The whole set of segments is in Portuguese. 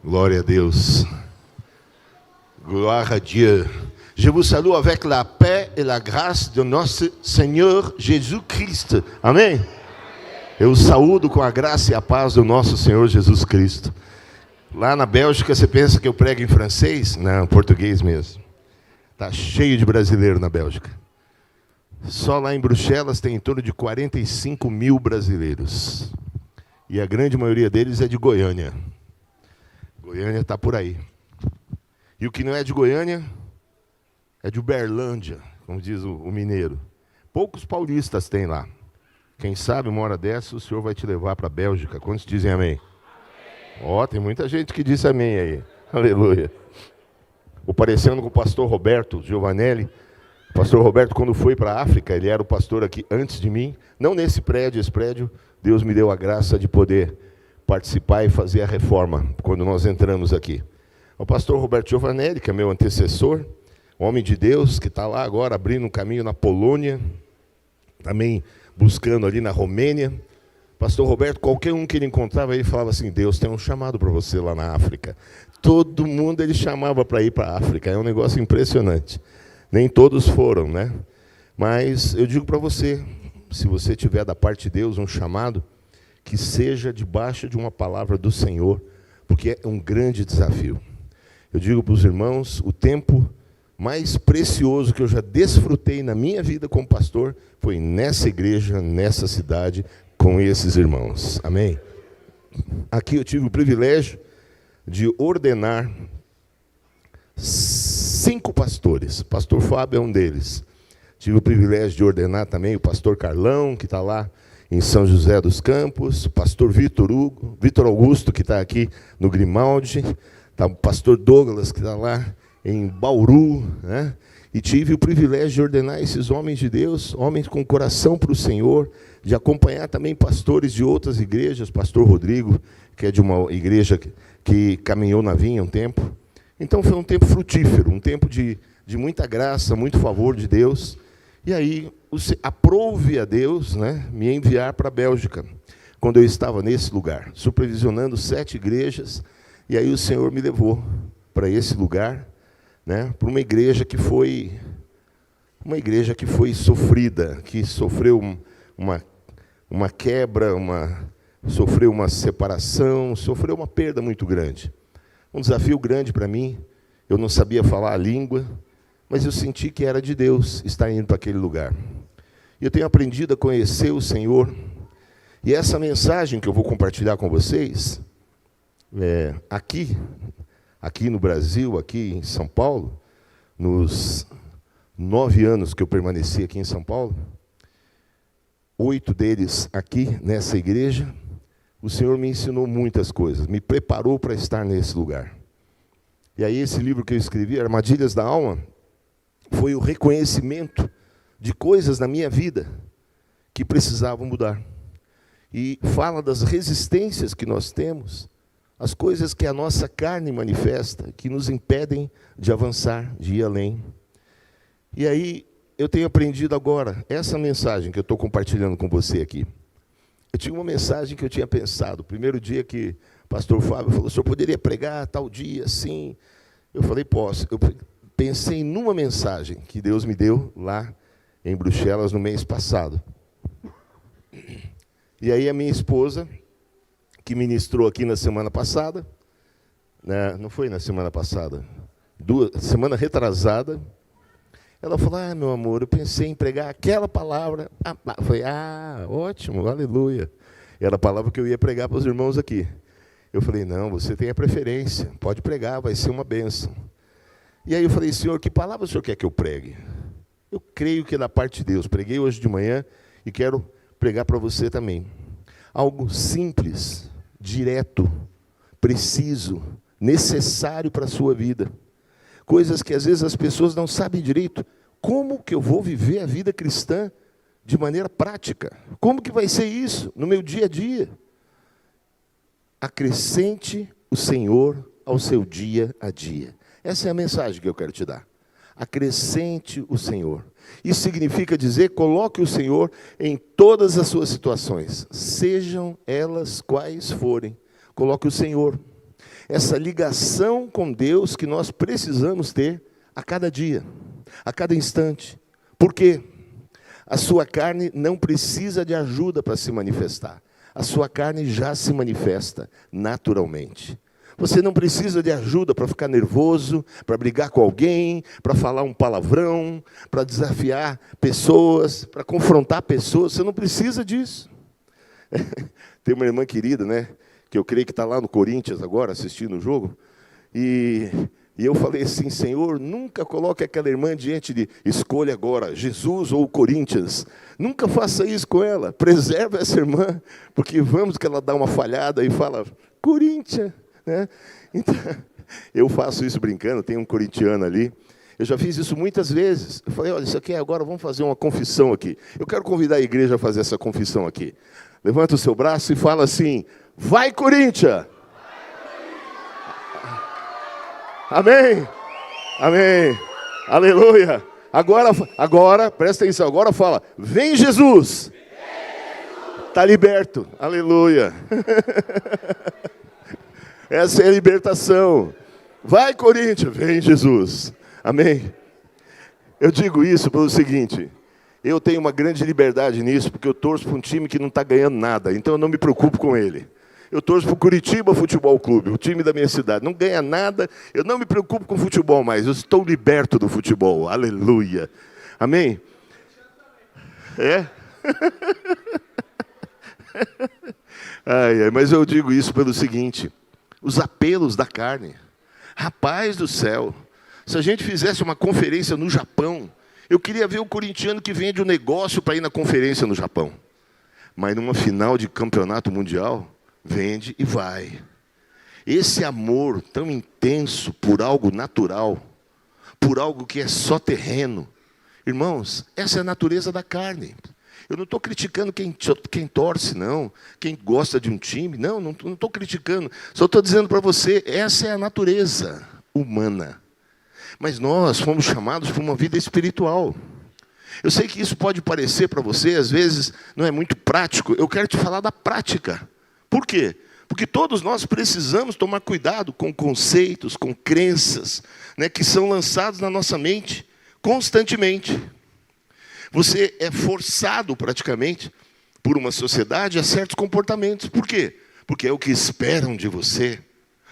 Glória a Deus. Gloire à Dieu. Je vous salue avec la paix et la grâce de nosso Senhor Jesus Cristo. Amém? Eu saúdo com a graça e a paz do nosso Senhor Jesus Cristo. Lá na Bélgica, você pensa que eu prego em francês? Não, português mesmo. Está cheio de brasileiro na Bélgica. Só lá em Bruxelas tem em torno de 45 mil brasileiros. E a grande maioria deles é de Goiânia. Goiânia está por aí. E o que não é de Goiânia é de Uberlândia, como diz o mineiro. Poucos paulistas tem lá. Quem sabe, uma hora dessa, o Senhor vai te levar para a Bélgica. Quantos dizem amém? Ó, tem muita gente que disse amém aí. Aleluia. Vou parecendo com o pastor Roberto Giovanelli. O pastor Roberto, quando foi para a África, ele era o pastor aqui antes de mim. Não nesse prédio, esse prédio, Deus me deu a graça de poder participar e fazer a reforma, quando nós entramos aqui. O pastor Roberto Giovanelli, que é meu antecessor, homem de Deus, que está lá agora abrindo um caminho na Polônia, também buscando ali na Romênia. Pastor Roberto, qualquer um que ele encontrava, ele falava assim: Deus tem um chamado para você lá na África. Todo mundo ele chamava para ir para a África. É um negócio impressionante. Nem todos foram, né? Mas eu digo para você, se você tiver da parte de Deus um chamado, que seja debaixo de uma palavra do Senhor, porque é um grande desafio. Eu digo para os irmãos, o tempo mais precioso que eu já desfrutei na minha vida como pastor foi nessa igreja, nessa cidade, com esses irmãos. Amém? Aqui eu tive o privilégio de ordenar 5 pastores. O pastor Fábio é um deles. Tive o privilégio de ordenar também o pastor Carlão, que está lá em São José dos Campos, o pastor Vitor Augusto, que está aqui no Grimaldi, tá o pastor Douglas, que está lá em Bauru, né? E tive o privilégio de ordenar esses homens de Deus, homens com coração para o Senhor, de acompanhar também pastores de outras igrejas, pastor Rodrigo, que é de uma igreja que caminhou na vinha um tempo. Então foi um tempo frutífero, um tempo de muita graça, muito favor de Deus. E aí, aprove a Deus, né, me enviar para a Bélgica, quando eu estava nesse lugar, supervisionando 7 igrejas, e aí o Senhor me levou para esse lugar, né, para uma igreja que foi sofrida, que sofreu uma quebra, sofreu uma separação, sofreu uma perda muito grande. Um desafio grande para mim. Eu não sabia falar a língua, mas eu senti que era de Deus estar indo para aquele lugar. E eu tenho aprendido a conhecer o Senhor. E essa mensagem que eu vou compartilhar com vocês, aqui no Brasil, aqui em São Paulo, nos 9 anos que eu permaneci aqui em São Paulo, 8 deles aqui nessa igreja, o Senhor me ensinou muitas coisas, me preparou para estar nesse lugar. E aí esse livro que eu escrevi, Armadilhas da Alma, foi o reconhecimento de coisas na minha vida que precisavam mudar. E fala das resistências que nós temos, as coisas que a nossa carne manifesta, que nos impedem de avançar, de ir além. E aí eu tenho aprendido agora, essa mensagem que eu estou compartilhando com você aqui. Eu tinha uma mensagem que eu tinha pensado, o primeiro dia que o pastor Fábio falou: o senhor poderia pregar tal dia, assim? Eu falei: posso. Eu pensei numa mensagem que Deus me deu lá em Bruxelas no mês passado. E aí a minha esposa, que ministrou aqui na semana passada, né, não foi na semana passada, semana retrasada, ela falou: meu amor, eu pensei em pregar aquela palavra. Eu falei: ótimo, aleluia. Era a palavra que eu ia pregar para os irmãos aqui. Eu falei: não, você tem a preferência, pode pregar, vai ser uma bênção. E aí eu falei: Senhor, que palavra o Senhor quer que eu pregue? Eu creio que é da parte de Deus. Preguei hoje de manhã e quero pregar para você também. Algo simples, direto, preciso, necessário para a sua vida. Coisas que às vezes as pessoas não sabem direito. Como que eu vou viver a vida cristã de maneira prática? Como que vai ser isso no meu dia a dia? Acrescente o Senhor ao seu dia a dia. Essa é a mensagem que eu quero te dar. Acrescente o Senhor. Isso significa dizer, coloque o Senhor em todas as suas situações, sejam elas quais forem. Coloque o Senhor. Essa ligação com Deus que nós precisamos ter a cada dia, a cada instante. Por quê? A sua carne não precisa de ajuda para se manifestar. A sua carne já se manifesta naturalmente. Você não precisa de ajuda para ficar nervoso, para brigar com alguém, para falar um palavrão, para desafiar pessoas, para confrontar pessoas. Você não precisa disso. Tem uma irmã querida, né, que eu creio que está lá no Corinthians agora, assistindo o jogo, e eu falei assim: Senhor, nunca coloque aquela irmã diante de escolha agora, Jesus ou o Corinthians. Nunca faça isso com ela. Preserve essa irmã, porque vamos que ela dá uma falhada e fala, Corinthians, né? Então, eu faço isso brincando, tem um corintiano ali. Eu já fiz isso muitas vezes. Eu falei, olha, isso aqui agora vamos fazer uma confissão aqui. Eu quero convidar a igreja a fazer essa confissão aqui. Levanta o seu braço e fala assim, vai Corinthians! Amém, amém, aleluia. Agora, presta atenção, agora fala, vem Jesus. Está liberto, aleluia. Essa é a libertação. Vai Corinthians, vem Jesus. Amém. Eu digo isso pelo seguinte, eu tenho uma grande liberdade nisso, porque eu torço para um time que não está ganhando nada, então eu não me preocupo com ele. Eu torço para o Curitiba Futebol Clube, o time da minha cidade. Não ganha nada, eu não me preocupo com futebol mais. Eu estou liberto do futebol. Aleluia. Amém? É? Mas eu digo isso pelo seguinte. Os apelos da carne. Rapaz do céu. Se a gente fizesse uma conferência no Japão, eu queria ver o corintiano que vende um negócio para ir na conferência no Japão. Mas numa final de campeonato mundial... vende e vai. Esse amor tão intenso por algo natural, por algo que é só terreno. Irmãos, essa é a natureza da carne. Eu não estou criticando quem torce, não. Quem gosta de um time, não estou criticando. Só estou dizendo para você, essa é a natureza humana. Mas nós fomos chamados para uma vida espiritual. Eu sei que isso pode parecer para você, às vezes, não é muito prático. Eu quero te falar da prática. Por quê? Porque todos nós precisamos tomar cuidado com conceitos, com crenças, né, que são lançados na nossa mente constantemente. Você é forçado praticamente por uma sociedade a certos comportamentos. Por quê? Porque é o que esperam de você,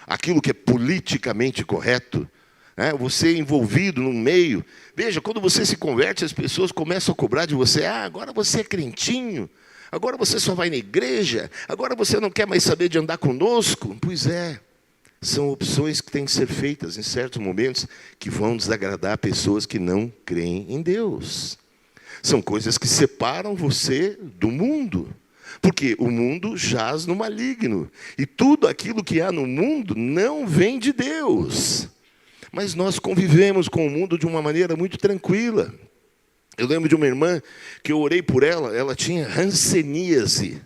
aquilo que é politicamente correto. Né? Você é envolvido num meio. Veja, quando você se converte, as pessoas começam a cobrar de você. Agora você é crentinho. Agora você só vai na igreja, agora você não quer mais saber de andar conosco. Pois é, são opções que têm que ser feitas em certos momentos que vão desagradar pessoas que não creem em Deus. São coisas que separam você do mundo, porque o mundo jaz no maligno, e tudo aquilo que há no mundo não vem de Deus. Mas nós convivemos com o mundo de uma maneira muito tranquila. Eu lembro de uma irmã que eu orei por ela, ela tinha hanseníase,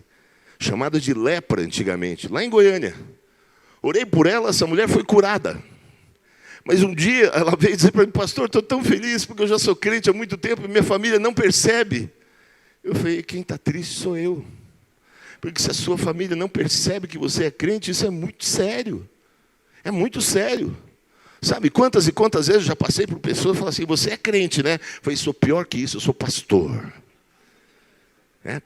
chamada de lepra antigamente, lá em Goiânia. Orei por ela, essa mulher foi curada. Mas um dia ela veio dizer para mim, pastor, estou tão feliz porque eu já sou crente há muito tempo e minha família não percebe. Eu falei, quem está triste sou eu. Porque se a sua família não percebe que você é crente, isso é muito sério. É muito sério. Sabe, quantas e quantas vezes eu já passei por pessoas e falaram assim, você é crente, né? Eu falei, sou pior que isso, eu sou pastor.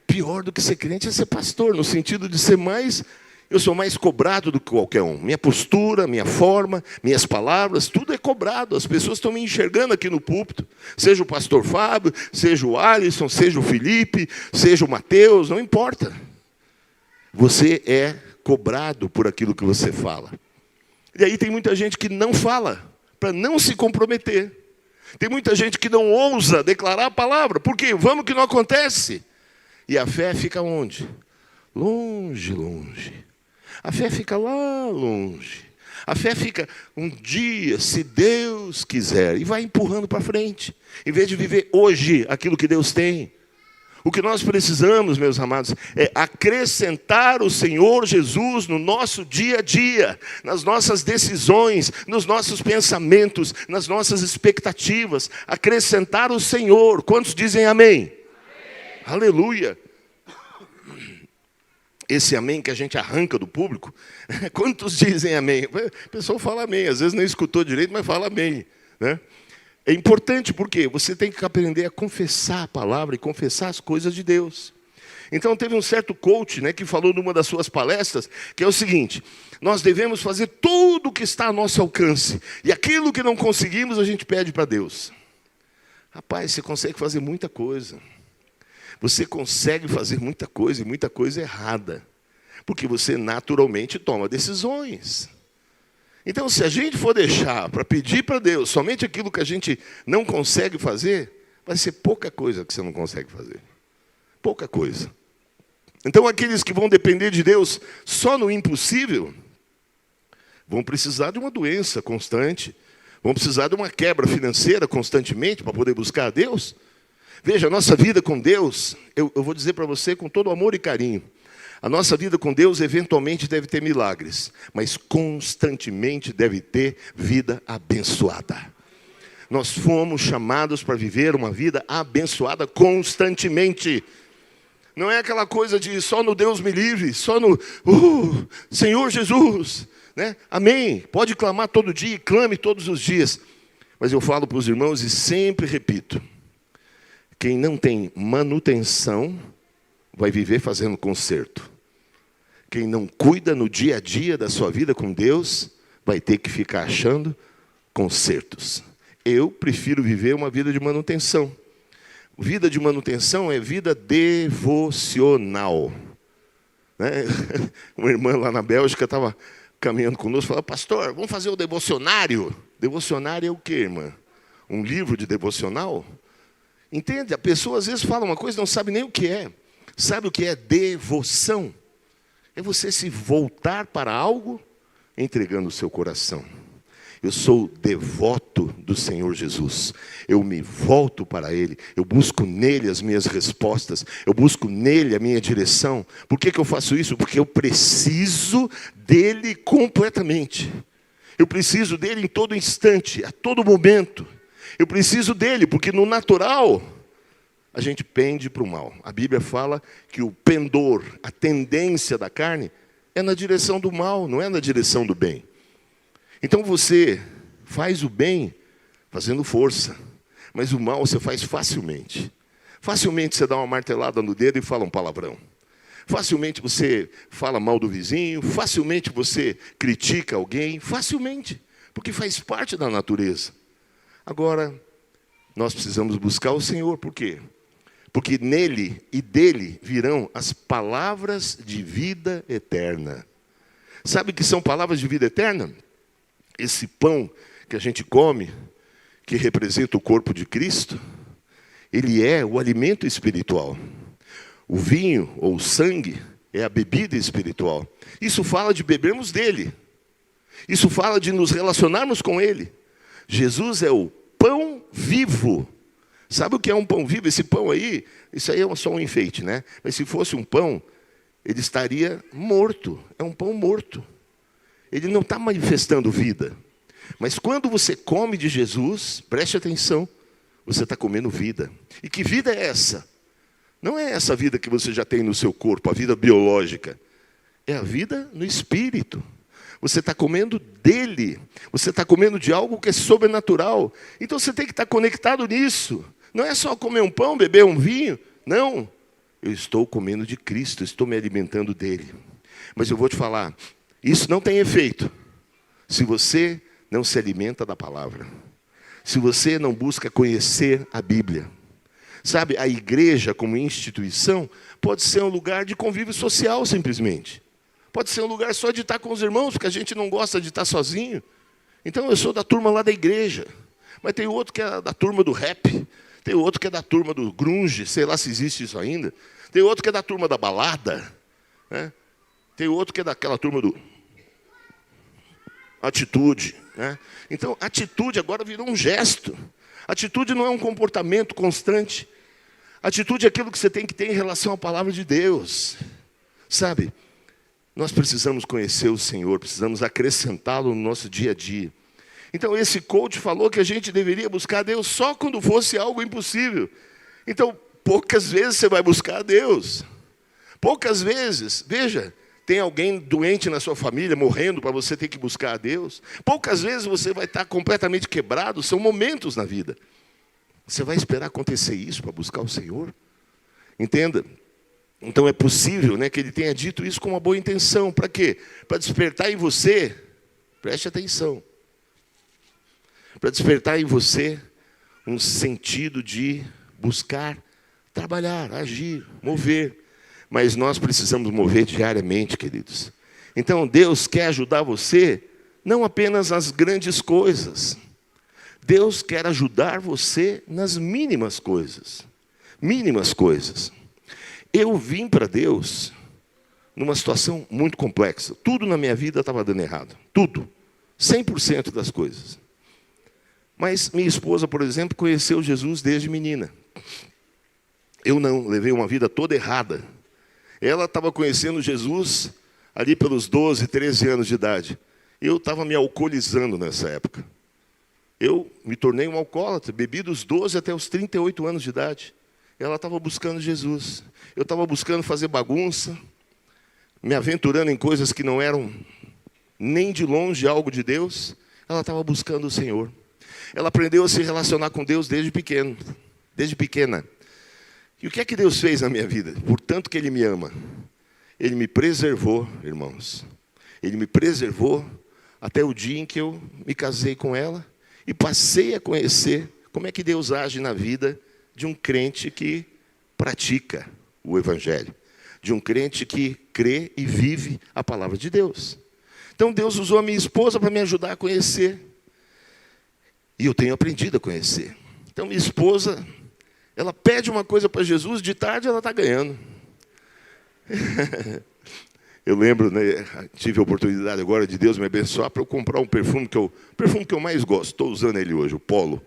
Pior do que ser crente é ser pastor, no sentido de ser mais, eu sou mais cobrado do que qualquer um. Minha postura, minha forma, minhas palavras, tudo é cobrado. As pessoas estão me enxergando aqui no púlpito. Seja o pastor Fábio, seja o Alisson, seja o Felipe, seja o Mateus, não importa. Você é cobrado por aquilo que você fala. E aí tem muita gente que não fala, para não se comprometer. Tem muita gente que não ousa declarar a palavra. Por quê? Vamos que não acontece. E a fé fica onde? Longe, longe. A fé fica lá longe. A fé fica um dia, se Deus quiser, e vai empurrando para frente. Em vez de viver hoje aquilo que Deus tem. O que nós precisamos, meus amados, é acrescentar o Senhor Jesus no nosso dia a dia, nas nossas decisões, nos nossos pensamentos, nas nossas expectativas. Acrescentar o Senhor. Quantos dizem amém? Amém. Aleluia. esse amém que a gente arranca do público. Quantos dizem amém? O pessoal fala amém, às vezes não escutou direito, mas fala amém, né? É importante porque você tem que aprender a confessar a palavra e confessar as coisas de Deus. Então teve um certo coach, né, que falou numa das suas palestras, que é o seguinte: nós devemos fazer tudo o que está ao nosso alcance, e aquilo que não conseguimos a gente pede para Deus. Rapaz, você consegue fazer muita coisa. Você consegue fazer muita coisa, e muita coisa errada, porque você naturalmente toma decisões. Então, se a gente for deixar para pedir para Deus somente aquilo que a gente não consegue fazer, vai ser pouca coisa que você não consegue fazer. Pouca coisa. Então, aqueles que vão depender de Deus só no impossível, vão precisar de uma doença constante, vão precisar de uma quebra financeira constantemente para poder buscar a Deus. Veja, a nossa vida com Deus, eu vou dizer para você com todo amor e carinho, a nossa vida com Deus eventualmente deve ter milagres, mas constantemente deve ter vida abençoada. Nós fomos chamados para viver uma vida abençoada constantemente. Não é aquela coisa de só no Deus me livre, só no Senhor Jesus, né? Amém. Pode clamar todo dia, clame todos os dias. Mas eu falo para os irmãos e sempre repito: quem não tem manutenção vai viver fazendo conserto. Quem não cuida no dia a dia da sua vida com Deus vai ter que ficar achando consertos. Eu prefiro viver uma vida de manutenção. Vida de manutenção é vida devocional, né? Uma irmã lá na Bélgica estava caminhando conosco e falou: pastor, vamos fazer o devocionário. Devocionário é o quê, irmã? Um livro de devocional? Entende? A pessoa às vezes fala uma coisa e não sabe nem o que é. Sabe o que é devoção? É você se voltar para algo entregando o seu coração. Eu sou devoto do Senhor Jesus. Eu me volto para Ele. Eu busco nele as minhas respostas. Eu busco nele a minha direção. Por que eu faço isso? Porque eu preciso dele completamente. Eu preciso dele em todo instante, a todo momento. Eu preciso dele, porque no natural a gente pende para o mal. A Bíblia fala que o pendor, a tendência da carne, é na direção do mal, não é na direção do bem. Então você faz o bem fazendo força, mas o mal você faz facilmente. Facilmente você dá uma martelada no dedo e fala um palavrão. Facilmente você fala mal do vizinho, facilmente você critica alguém, facilmente, porque faz parte da natureza. Agora, nós precisamos buscar o Senhor, por quê? Porque nele e dele virão as palavras de vida eterna. Sabe o que são palavras de vida eterna? Esse pão que a gente come, que representa o corpo de Cristo, ele é o alimento espiritual. O vinho ou o sangue é a bebida espiritual. Isso fala de bebermos dele. Isso fala de nos relacionarmos com ele. Jesus é o pão vivo. Sabe o que é um pão vivo? Esse pão aí, isso aí é só um enfeite, né? Mas se fosse um pão, ele estaria morto. É um pão morto. Ele não está manifestando vida. Mas quando você come de Jesus, preste atenção, você está comendo vida. E que vida é essa? Não é essa vida que você já tem no seu corpo, a vida biológica. É a vida no espírito. Você está comendo dele. Você está comendo de algo que é sobrenatural. Então você tem que estar conectado nisso. Não é só comer um pão, beber um vinho. Não. Eu estou comendo de Cristo, estou me alimentando dele. Mas eu vou te falar, isso não tem efeito se você não se alimenta da palavra. Se você não busca conhecer a Bíblia. Sabe, a igreja como instituição pode ser um lugar de convívio social simplesmente. Pode ser um lugar só de estar com os irmãos, porque a gente não gosta de estar sozinho. Então eu sou da turma lá da igreja. Mas tem outro que é da turma do rap. Tem outro que é da turma do grunge, sei lá se existe isso ainda. Tem outro que é da turma da balada, né? Tem outro que é daquela turma do atitude, né? Então, atitude agora virou um gesto. Atitude não é um comportamento constante. Atitude é aquilo que você tem que ter em relação à palavra de Deus. Sabe, nós precisamos conhecer o Senhor, precisamos acrescentá-lo no nosso dia a dia. Então, esse coach falou que a gente deveria buscar a Deus só quando fosse algo impossível. Então, poucas vezes você vai buscar a Deus. Poucas vezes, veja, tem alguém doente na sua família, morrendo, para você ter que buscar a Deus. Poucas vezes você vai estar completamente quebrado, são momentos na vida. Você vai esperar acontecer isso para buscar o Senhor? Entenda. Então é possível, né, que ele tenha dito isso com uma boa intenção. Para quê? Para despertar em você, preste atenção, para despertar em você um sentido de buscar, trabalhar, agir, mover. Mas nós precisamos mover diariamente, queridos. Então Deus quer ajudar você, não apenas nas grandes coisas. Deus quer ajudar você nas mínimas coisas. Mínimas coisas. Eu vim para Deus numa situação muito complexa. Tudo na minha vida estava dando errado. Tudo. 100% das coisas. Mas minha esposa, por exemplo, conheceu Jesus desde menina. Eu não, levei uma vida toda errada. Ela estava conhecendo Jesus ali pelos 12, 13 anos de idade. Eu estava me alcoolizando nessa época. Eu me tornei um alcoólatra, bebi dos 12 até os 38 anos de idade. Ela estava buscando Jesus. Eu estava buscando fazer bagunça, me aventurando em coisas que não eram nem de longe algo de Deus. Ela estava buscando o Senhor. Ela aprendeu a se relacionar com Deus desde pequeno, desde pequena. E o que é que Deus fez na minha vida? Portanto que Ele me ama. Ele me preservou, irmãos. Ele me preservou até o dia em que eu me casei com ela e passei a conhecer como é que Deus age na vida de um crente que pratica o Evangelho, de um crente que crê e vive a palavra de Deus. Então Deus usou a minha esposa para me ajudar a conhecer. E eu tenho aprendido a conhecer. Então minha esposa, ela pede uma coisa para Jesus, de tarde ela está ganhando. Eu lembro, né, tive a oportunidade agora de Deus me abençoar para eu comprar um perfume que eu mais gosto. Estou usando ele hoje, o Polo.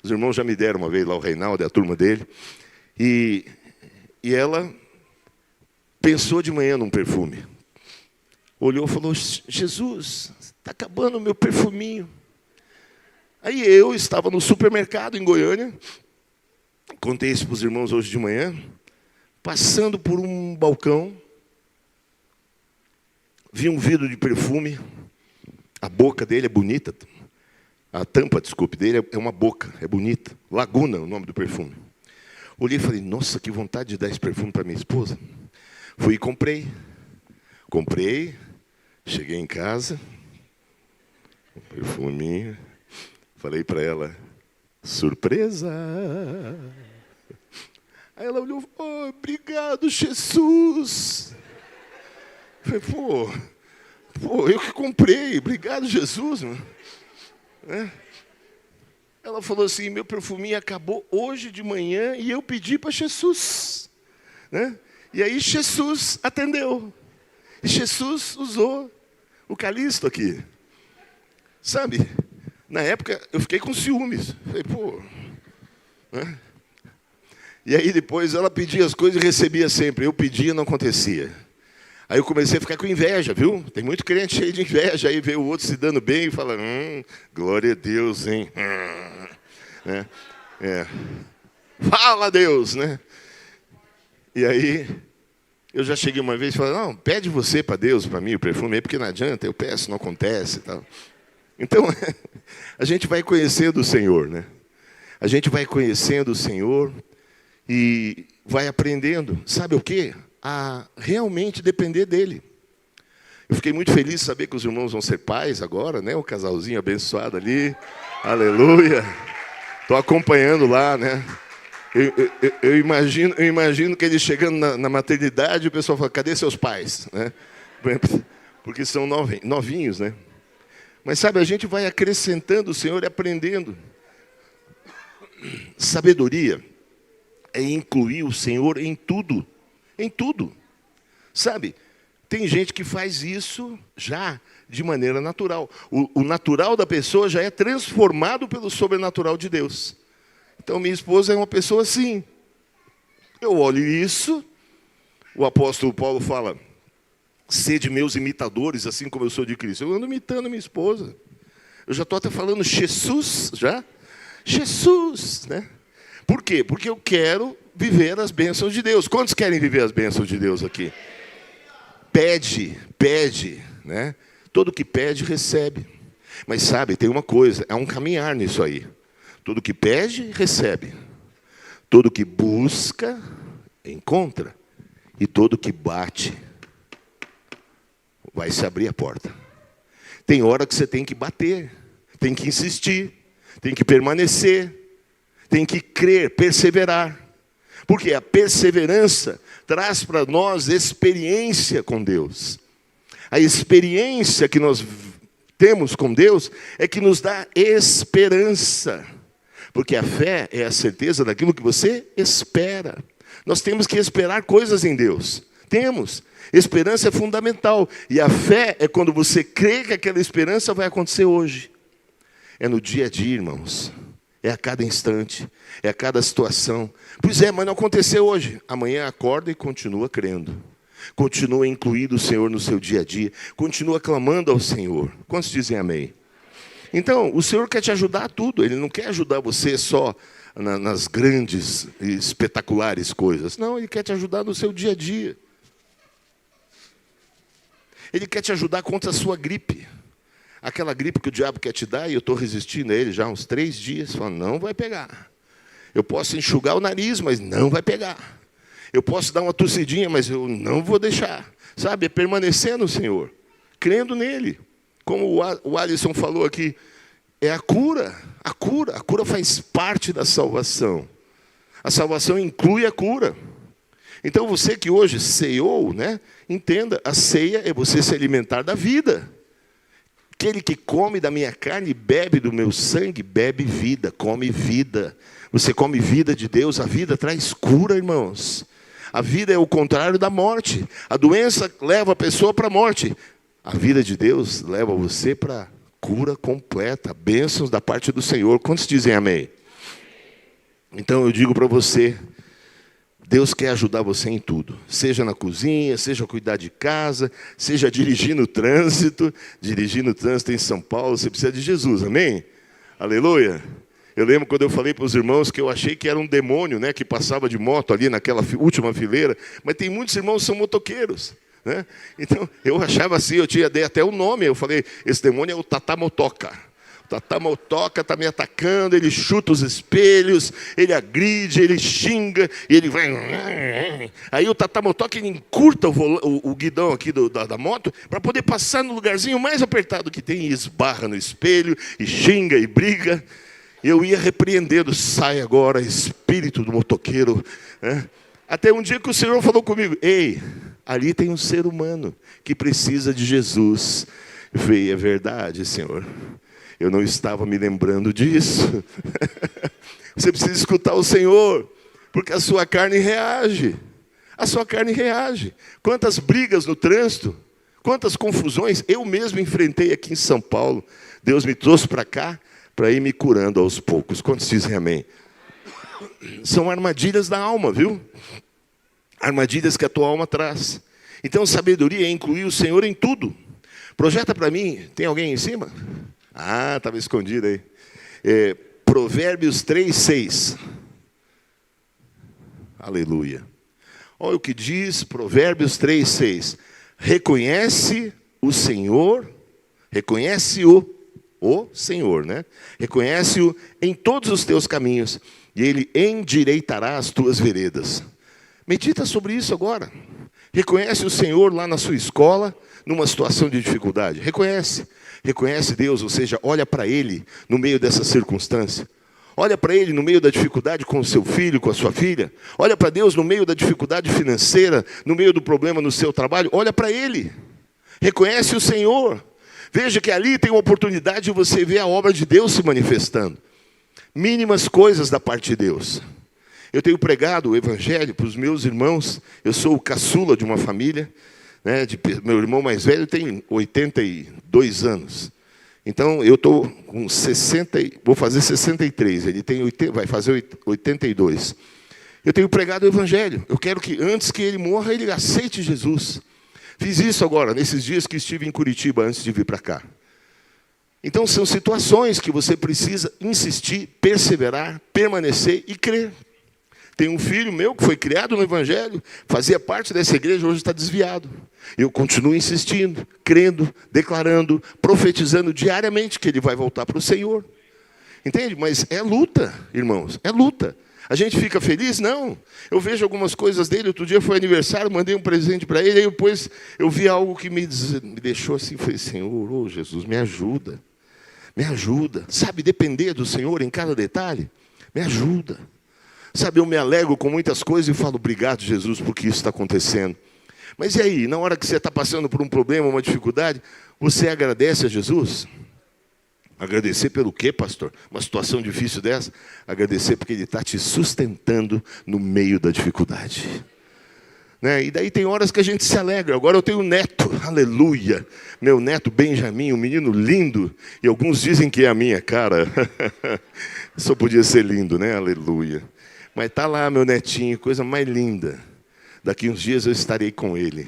Os irmãos já me deram uma vez lá, o Reinaldo e a turma dele. E ela pensou de manhã num perfume. Olhou e falou: Jesus, está acabando o meu perfuminho. Aí eu estava no supermercado em Goiânia, contei isso para os irmãos hoje de manhã, passando por um balcão, vi um vidro de perfume, a boca dele é bonita, a tampa, desculpe, dele é uma boca, é bonita, Laguna é o nome do perfume. Olhei e falei: nossa, que vontade de dar esse perfume para minha esposa. Fui e comprei, cheguei em casa, um perfuminho. Falei para ela: surpresa. Aí ela olhou: oh, obrigado, Jesus. Falei: pô, eu que comprei, obrigado, Jesus. Ela falou assim: meu perfuminho acabou hoje de manhã e eu pedi para Jesus. E aí Jesus atendeu. E Jesus usou o Calixto aqui. Sabe? Na época, eu fiquei com ciúmes. Falei: pô. E aí, depois, ela pedia as coisas e recebia sempre. Eu pedia e não acontecia. Aí eu comecei a ficar com inveja, viu? Tem muito crente cheio de inveja. Aí vê o outro se dando bem e fala: glória a Deus, hein? Fala a Deus, né? E aí, eu já cheguei uma vez e falei: não, pede você para Deus, para mim, o perfume aí, porque não adianta, eu peço, não acontece e tal. Então, a gente vai conhecendo o Senhor, né? A gente vai conhecendo o Senhor e vai aprendendo, sabe o quê? A realmente depender dEle. Eu fiquei muito feliz de saber que os irmãos vão ser pais agora, né? O casalzinho abençoado ali, aleluia. Estou acompanhando lá, né? Eu imagino que eles chegando na maternidade, o pessoal fala: cadê seus pais? Né? Porque são novinhos, né? Mas sabe, a gente vai acrescentando o Senhor e aprendendo. Sabedoria é incluir o Senhor em tudo. Em tudo. Sabe, tem gente que faz isso já de maneira natural. O natural da pessoa já é transformado pelo sobrenatural de Deus. Então minha esposa é uma pessoa assim. Eu olho isso, o apóstolo Paulo fala: sede meus imitadores, assim como eu sou de Cristo. Eu ando imitando minha esposa. Eu já estou até falando Jesus, já. Jesus, né? Por quê? Porque eu quero viver as bênçãos de Deus. Quantos querem viver as bênçãos de Deus aqui? Pede, né? Todo que pede, recebe. Mas sabe, tem uma coisa, é um caminhar nisso aí. Todo que pede, recebe. Todo que busca, encontra. E todo que bate, vai se abrir a porta. Tem hora que você tem que bater, tem que insistir, tem que permanecer, tem que crer, perseverar. Porque a perseverança traz para nós experiência com Deus. A experiência que nós temos com Deus é que nos dá esperança. Porque a fé é a certeza daquilo que você espera. Nós temos que esperar coisas em Deus. Temos. Esperança é fundamental. E a fé é quando você crê que aquela esperança vai acontecer hoje. É no dia a dia, irmãos. É a cada instante. É a cada situação. Pois é, mas não aconteceu hoje. Amanhã acorda e continua crendo. Continua incluindo o Senhor no seu dia a dia. Continua clamando ao Senhor. Quantos dizem amém? Então, o Senhor quer te ajudar a tudo. Ele não quer ajudar você só nas grandes e espetaculares coisas. Não, Ele quer te ajudar no seu dia a dia. Ele quer te ajudar contra a sua gripe. Aquela gripe que o diabo quer te dar, e eu estou resistindo a ele já há uns 3 dias. Falando, não vai pegar. Eu posso enxugar o nariz, mas não vai pegar. Eu posso dar uma tossidinha, mas eu não vou deixar. Sabe, é permanecer no Senhor. Crendo nele. Como o Alisson falou aqui, é a cura. A cura faz parte da salvação. A salvação inclui a cura. Então você que hoje ceiou, né? Entenda, a ceia é você se alimentar da vida. Aquele que come da minha carne e bebe do meu sangue, bebe vida, come vida. Você come vida de Deus, a vida traz cura, irmãos. A vida é o contrário da morte. A doença leva a pessoa para a morte. A vida de Deus leva você para a cura completa, bênçãos da parte do Senhor. Quantos dizem amém? Então eu digo para você, Deus quer ajudar você em tudo. Seja na cozinha, seja cuidar de casa, seja dirigindo o trânsito. Dirigindo o trânsito em São Paulo, você precisa de Jesus, amém? Aleluia. Eu lembro quando eu falei para os irmãos que eu achei que era um demônio, né, que passava de moto ali naquela última fileira. Mas tem muitos irmãos que são motoqueiros. Né? Então, eu achava assim, dei até o nome. Eu falei, esse demônio é o Tatamotoca. O Tatamotoca está me atacando, ele chuta os espelhos, ele agride, ele xinga, e ele vai... Aí o Tatamotoca ele encurta o guidão aqui da moto para poder passar no lugarzinho mais apertado que tem, e esbarra no espelho, e xinga, e briga. Eu ia repreendendo, sai agora, espírito do motoqueiro. Né? Até um dia que o Senhor falou comigo, ei, ali tem um ser humano que precisa de Jesus. Veio, é verdade, Senhor. Eu não estava me lembrando disso. Você precisa escutar o Senhor, porque a sua carne reage. A sua carne reage. Quantas brigas no trânsito, quantas confusões eu mesmo enfrentei aqui em São Paulo. Deus me trouxe para cá, para ir me curando aos poucos. Quantos dizem amém? São armadilhas da alma, viu? Armadilhas que a tua alma traz. Então, sabedoria é incluir o Senhor em tudo. Projeta para mim, tem alguém em cima? Ah, estava escondido aí. Provérbios 3:6. Aleluia. Olha o que diz Provérbios 3:6. Reconhece o Senhor, reconhece-o Senhor, né? Reconhece-o em todos os teus caminhos, e Ele endireitará as tuas veredas. Medita sobre isso agora. Reconhece o Senhor lá na sua escola, numa situação de dificuldade. Reconhece Deus, ou seja, olha para Ele no meio dessa circunstância. Olha para Ele no meio da dificuldade com o seu filho, com a sua filha. Olha para Deus no meio da dificuldade financeira, no meio do problema no seu trabalho. Olha para Ele. Reconhece o Senhor. Veja que ali tem uma oportunidade de você ver a obra de Deus se manifestando. Mínimas coisas da parte de Deus. Eu tenho pregado o Evangelho para os meus irmãos. Eu sou o caçula de uma família. Né, meu irmão mais velho tem 82 anos. Então, eu estou com 60, vou fazer 63. Ele vai fazer 82. Eu tenho pregado o Evangelho. Eu quero que, antes que ele morra, ele aceite Jesus. Fiz isso agora, nesses dias que estive em Curitiba, antes de vir para cá. Então, são situações que você precisa insistir, perseverar, permanecer e crer. Tem um filho meu que foi criado no Evangelho, fazia parte dessa igreja, hoje está desviado. Eu continuo insistindo, crendo, declarando, profetizando diariamente que ele vai voltar para o Senhor. Entende? Mas é luta, irmãos, é luta. A gente fica feliz? Não. Eu vejo algumas coisas dele. Outro dia foi aniversário, mandei um presente para ele. Aí depois eu vi algo que me deixou assim. Falei, Senhor, oh Jesus, me ajuda. Me ajuda. Sabe, depender do Senhor em cada detalhe? Me ajuda. Sabe, eu me alegro com muitas coisas e falo, obrigado, Jesus, porque isso está acontecendo. Mas e aí, na hora que você está passando por um problema, uma dificuldade, você agradece a Jesus? Agradecer pelo quê, pastor? Uma situação difícil dessa? Agradecer porque Ele está te sustentando no meio da dificuldade. Né? E daí tem horas que a gente se alegra. Agora eu tenho um neto, aleluia. Meu neto Benjamin, um menino lindo. E alguns dizem que é a minha cara. Só podia ser lindo, né? Aleluia. Mas está lá meu netinho, coisa mais linda. Daqui uns dias eu estarei com ele.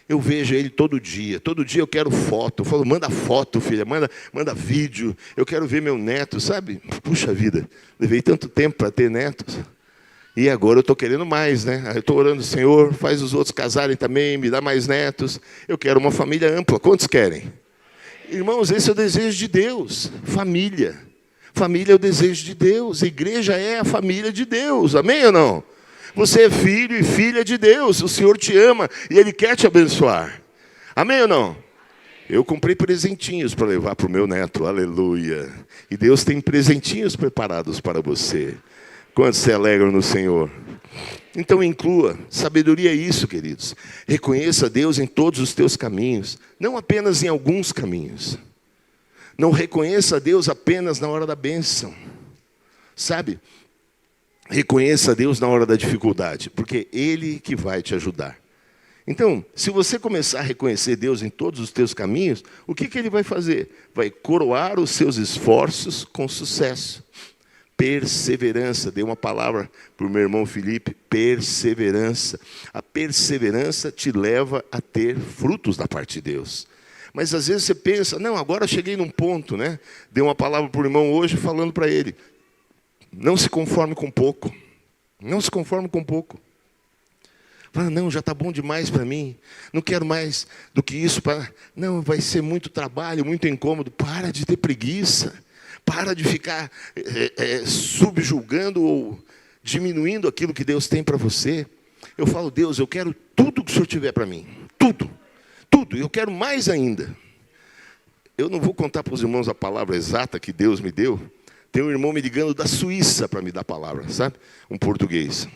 Eu vejo ele todo dia eu quero foto. Eu falo, manda foto, filha, manda vídeo. Eu quero ver meu neto, sabe? Puxa vida, levei tanto tempo para ter netos. E agora eu estou querendo mais, né? Eu estou orando, Senhor, faz os outros casarem também, me dá mais netos. Eu quero uma família ampla. Quantos querem? Irmãos, esse é o desejo de Deus. Família. Família é o desejo de Deus. A igreja é a família de Deus. Amém ou não? Você é filho e filha de Deus. O Senhor te ama e Ele quer te abençoar. Amém ou não? Eu comprei presentinhos para levar para o meu neto. Aleluia. E Deus tem presentinhos preparados para você. Quantos se alegram no Senhor? Então inclua. Sabedoria é isso, queridos. Reconheça Deus em todos os teus caminhos. Não apenas em alguns caminhos. Não reconheça Deus apenas na hora da bênção. Sabe? Reconheça Deus na hora da dificuldade, porque Ele que vai te ajudar. Então, se você começar a reconhecer Deus em todos os teus caminhos, o que Ele vai fazer? Vai coroar os seus esforços com sucesso. Perseverança. Dei uma palavra para o meu irmão Felipe. Perseverança. A perseverança te leva a ter frutos da parte de Deus. Mas às vezes você pensa, não, agora eu cheguei num ponto, né? Dei uma palavra para o irmão hoje falando para ele. Não se conforme com pouco. Não se conforme com pouco. Fala, não, já está bom demais para mim. Não quero mais do que isso. Não, vai ser muito trabalho, muito incômodo. Para de ter preguiça. Para de ficar subjulgando ou diminuindo aquilo que Deus tem para você. Eu falo, Deus, eu quero tudo que o Senhor tiver para mim. Tudo. Tudo. Eu quero mais ainda. Eu não vou contar para os irmãos a palavra exata que Deus me deu. Tem um irmão me ligando da Suíça para me dar a palavra, sabe? Um português.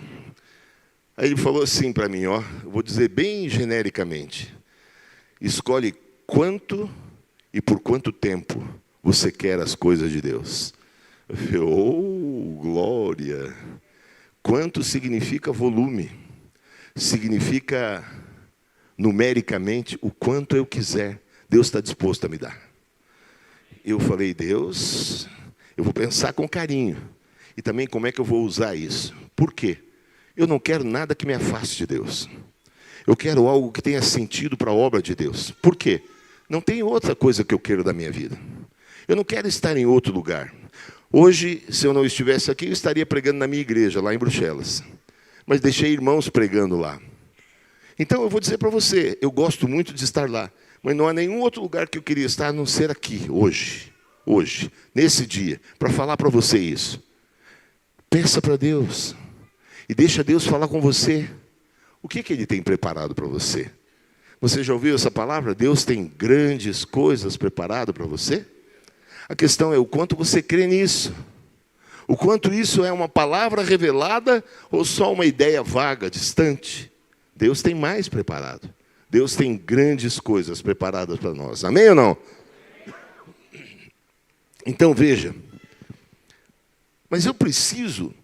Aí ele falou assim para mim, ó, eu vou dizer bem genericamente. Escolhe quanto e por quanto tempo você quer as coisas de Deus. Eu falei, oh, glória. Quanto significa volume? Significa, numericamente, o quanto eu quiser. Deus está disposto a me dar. Eu falei, Deus... Eu vou pensar com carinho. E também como é que eu vou usar isso. Por quê? Eu não quero nada que me afaste de Deus. Eu quero algo que tenha sentido para a obra de Deus. Por quê? Não tem outra coisa que eu quero da minha vida. Eu não quero estar em outro lugar. Hoje, se eu não estivesse aqui, eu estaria pregando na minha igreja, lá em Bruxelas. Mas deixei irmãos pregando lá. Então eu vou dizer para você, eu gosto muito de estar lá. Mas não há nenhum outro lugar que eu queria estar, a não ser aqui, hoje, nesse dia, para falar para você isso. Peça para Deus e deixa Deus falar com você. O que Ele tem preparado para você? Você já ouviu essa palavra? Deus tem grandes coisas preparado para você? A questão é o quanto você crê nisso. O quanto isso é uma palavra revelada ou só uma ideia vaga, distante. Deus tem mais preparado. Deus tem grandes coisas preparadas para nós. Amém ou não? Então veja, mas eu preciso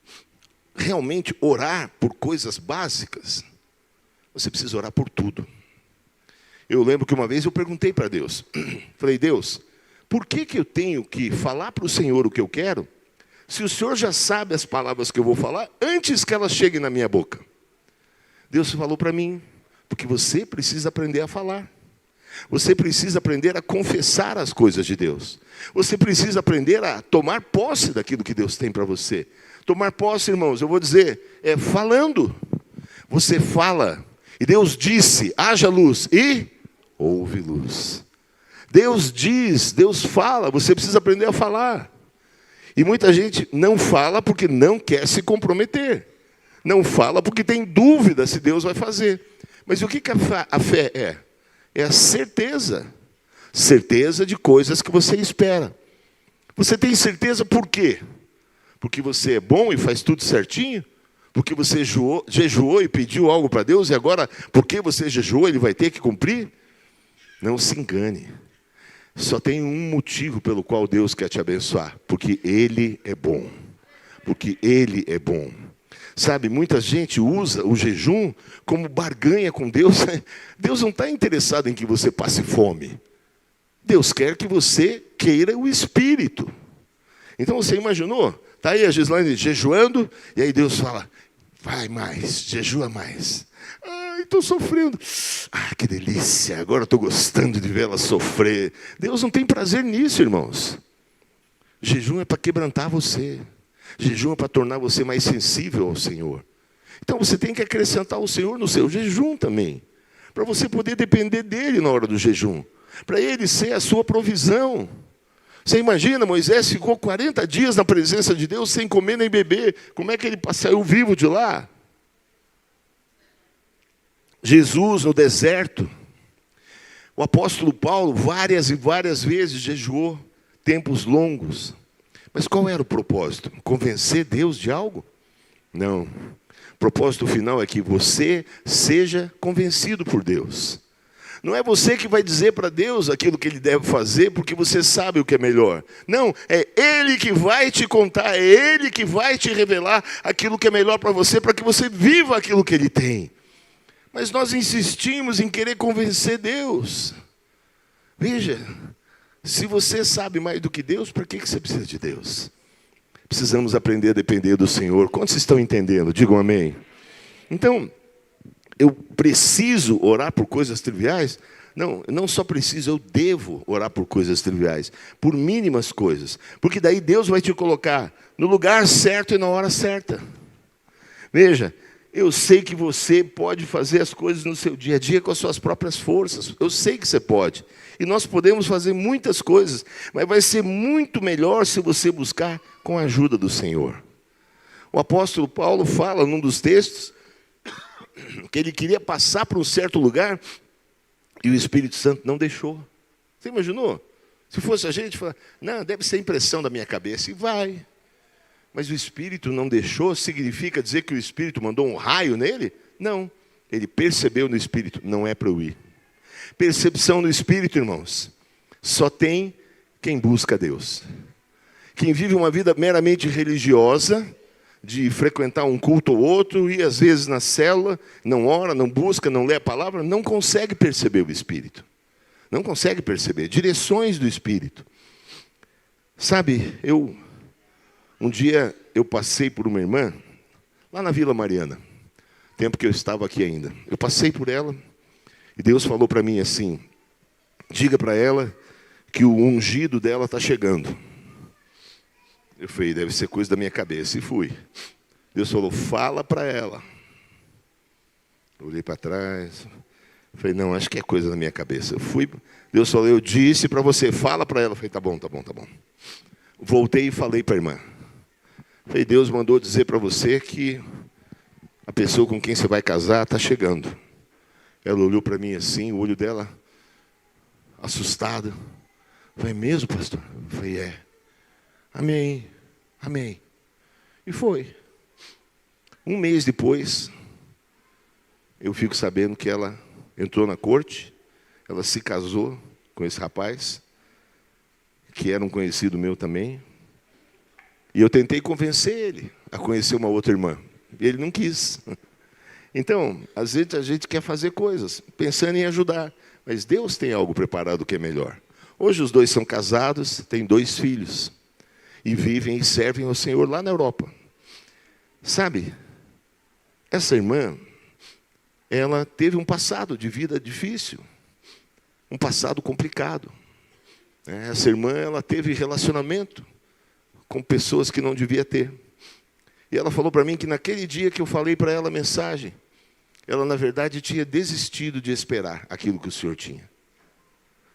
realmente orar por coisas básicas. Você precisa orar por tudo. Eu lembro que uma vez eu perguntei para Deus, falei, Deus, por que eu tenho que falar para o Senhor o que eu quero, se o Senhor já sabe as palavras que eu vou falar antes que elas cheguem na minha boca? Deus falou para mim, porque você precisa aprender a falar. Você precisa aprender a confessar as coisas de Deus. Você precisa aprender a tomar posse daquilo que Deus tem para você. Tomar posse, irmãos, eu vou dizer, é falando. Você fala. E Deus disse, haja luz, e houve luz. Deus diz, Deus fala, você precisa aprender a falar. E muita gente não fala porque não quer se comprometer. Não fala porque tem dúvida se Deus vai fazer. Mas o que a fé é? É a certeza. Certeza de coisas que você espera. Você tem certeza por quê? Porque você é bom e faz tudo certinho? Porque você jejuou e pediu algo para Deus e agora, porque você jejuou, Ele vai ter que cumprir? Não se engane. Só tem um motivo pelo qual Deus quer te abençoar. Porque Ele é bom. Porque Ele é bom. Sabe, muita gente usa o jejum como barganha com Deus. Deus não está interessado em que você passe fome. Deus quer que você queira o Espírito. Então você imaginou? Está aí a Gislaine jejuando, e aí Deus fala, vai mais, jejua mais. Ai, estou sofrendo. Ah, que delícia, agora estou gostando de vê-la sofrer. Deus não tem prazer nisso, irmãos. Jejum é para quebrantar você. Jejum é para tornar você mais sensível ao Senhor. Então você tem que acrescentar o Senhor no seu jejum também. Para você poder depender dEle na hora do jejum. Para Ele ser a sua provisão. Você imagina, Moisés ficou 40 dias na presença de Deus sem comer nem beber. Como é que ele saiu vivo de lá? Jesus no deserto. O apóstolo Paulo várias e várias vezes jejuou tempos longos. Mas qual era o propósito? Convencer Deus de algo? Não. O propósito final é que você seja convencido por Deus. Não é você que vai dizer para Deus aquilo que Ele deve fazer, porque você sabe o que é melhor. Não, é Ele que vai te contar, é Ele que vai te revelar aquilo que é melhor para que você viva aquilo que Ele tem. Mas nós insistimos em querer convencer Deus. Veja, se você sabe mais do que Deus, para que você precisa de Deus? Precisamos aprender a depender do Senhor. Quantos estão entendendo? Digam amém. Então, eu preciso orar por coisas triviais? Não, não só preciso, eu devo orar por coisas triviais. Por mínimas coisas. Porque daí Deus vai te colocar no lugar certo e na hora certa. Veja, eu sei que você pode fazer as coisas no seu dia a dia com as suas próprias forças. Eu sei que você pode. E nós podemos fazer muitas coisas. Mas vai ser muito melhor se você buscar com a ajuda do Senhor. O apóstolo Paulo fala num dos textos que ele queria passar para um certo lugar e o Espírito Santo não deixou. Você imaginou? Se fosse a gente, falar, não, deve ser impressão da minha cabeça. E vai. Mas o Espírito não deixou, significa dizer que o Espírito mandou um raio nele? Não. Ele percebeu no Espírito, não é para eu ir. Percepção no Espírito, irmãos, só tem quem busca Deus. Quem vive uma vida meramente religiosa, de frequentar um culto ou outro, e às vezes na célula, não ora, não busca, não lê a palavra, não consegue perceber o Espírito. Não consegue perceber direções do Espírito. Sabe, um dia eu passei por uma irmã, lá na Vila Mariana, tempo que eu estava aqui ainda. Eu passei por ela, e Deus falou para mim assim, diga para ela que o ungido dela está chegando. Eu falei, deve ser coisa da minha cabeça. E fui. Deus falou, fala para ela. Eu olhei para trás. Falei, não, acho que é coisa da minha cabeça. Eu fui. Deus falou, eu disse para você, fala para ela. Eu falei, tá bom. Voltei e falei para a irmã. Falei, Deus mandou dizer para você que a pessoa com quem você vai casar está chegando. Ela olhou para mim assim, o olho dela assustada. Falei, mesmo, pastor? Falei, é. Amém, amém. E foi. Um mês depois, eu fico sabendo que ela entrou na corte, ela se casou com esse rapaz, que era um conhecido meu também, e eu tentei convencer ele a conhecer uma outra irmã, e ele não quis. Então, às vezes a gente quer fazer coisas, pensando em ajudar, mas Deus tem algo preparado que é melhor. Hoje os dois são casados, têm 2 filhos. E vivem e servem ao Senhor lá na Europa. Sabe, essa irmã, ela teve um passado de vida difícil. Um passado complicado. Essa irmã, ela teve relacionamento com pessoas que não devia ter. E ela falou para mim que naquele dia que eu falei para ela a mensagem, ela, na verdade, tinha desistido de esperar aquilo que o Senhor tinha.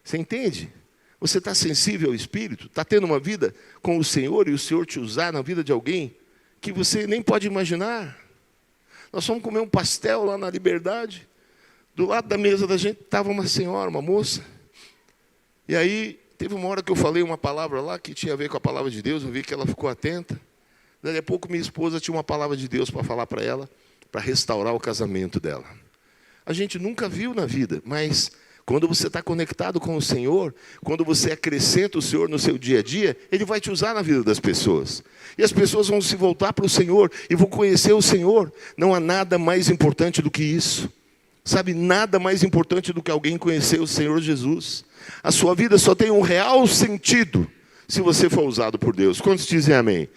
Você entende? Você está sensível ao Espírito? Está tendo uma vida com o Senhor e o Senhor te usar na vida de alguém que você nem pode imaginar. Nós fomos comer um pastel lá na Liberdade. Do lado da mesa da gente estava uma senhora, uma moça. E aí, teve uma hora que eu falei uma palavra lá que tinha a ver com a palavra de Deus. Eu vi que ela ficou atenta. Daí a pouco minha esposa tinha uma palavra de Deus para falar para ela, para restaurar o casamento dela. A gente nunca viu na vida, mas quando você está conectado com o Senhor, quando você acrescenta o Senhor no seu dia a dia, Ele vai te usar na vida das pessoas. E as pessoas vão se voltar para o Senhor e vão conhecer o Senhor. Não há nada mais importante do que isso. Sabe, nada mais importante do que alguém conhecer o Senhor Jesus. A sua vida só tem um real sentido se você for usado por Deus. Quantos dizem amém?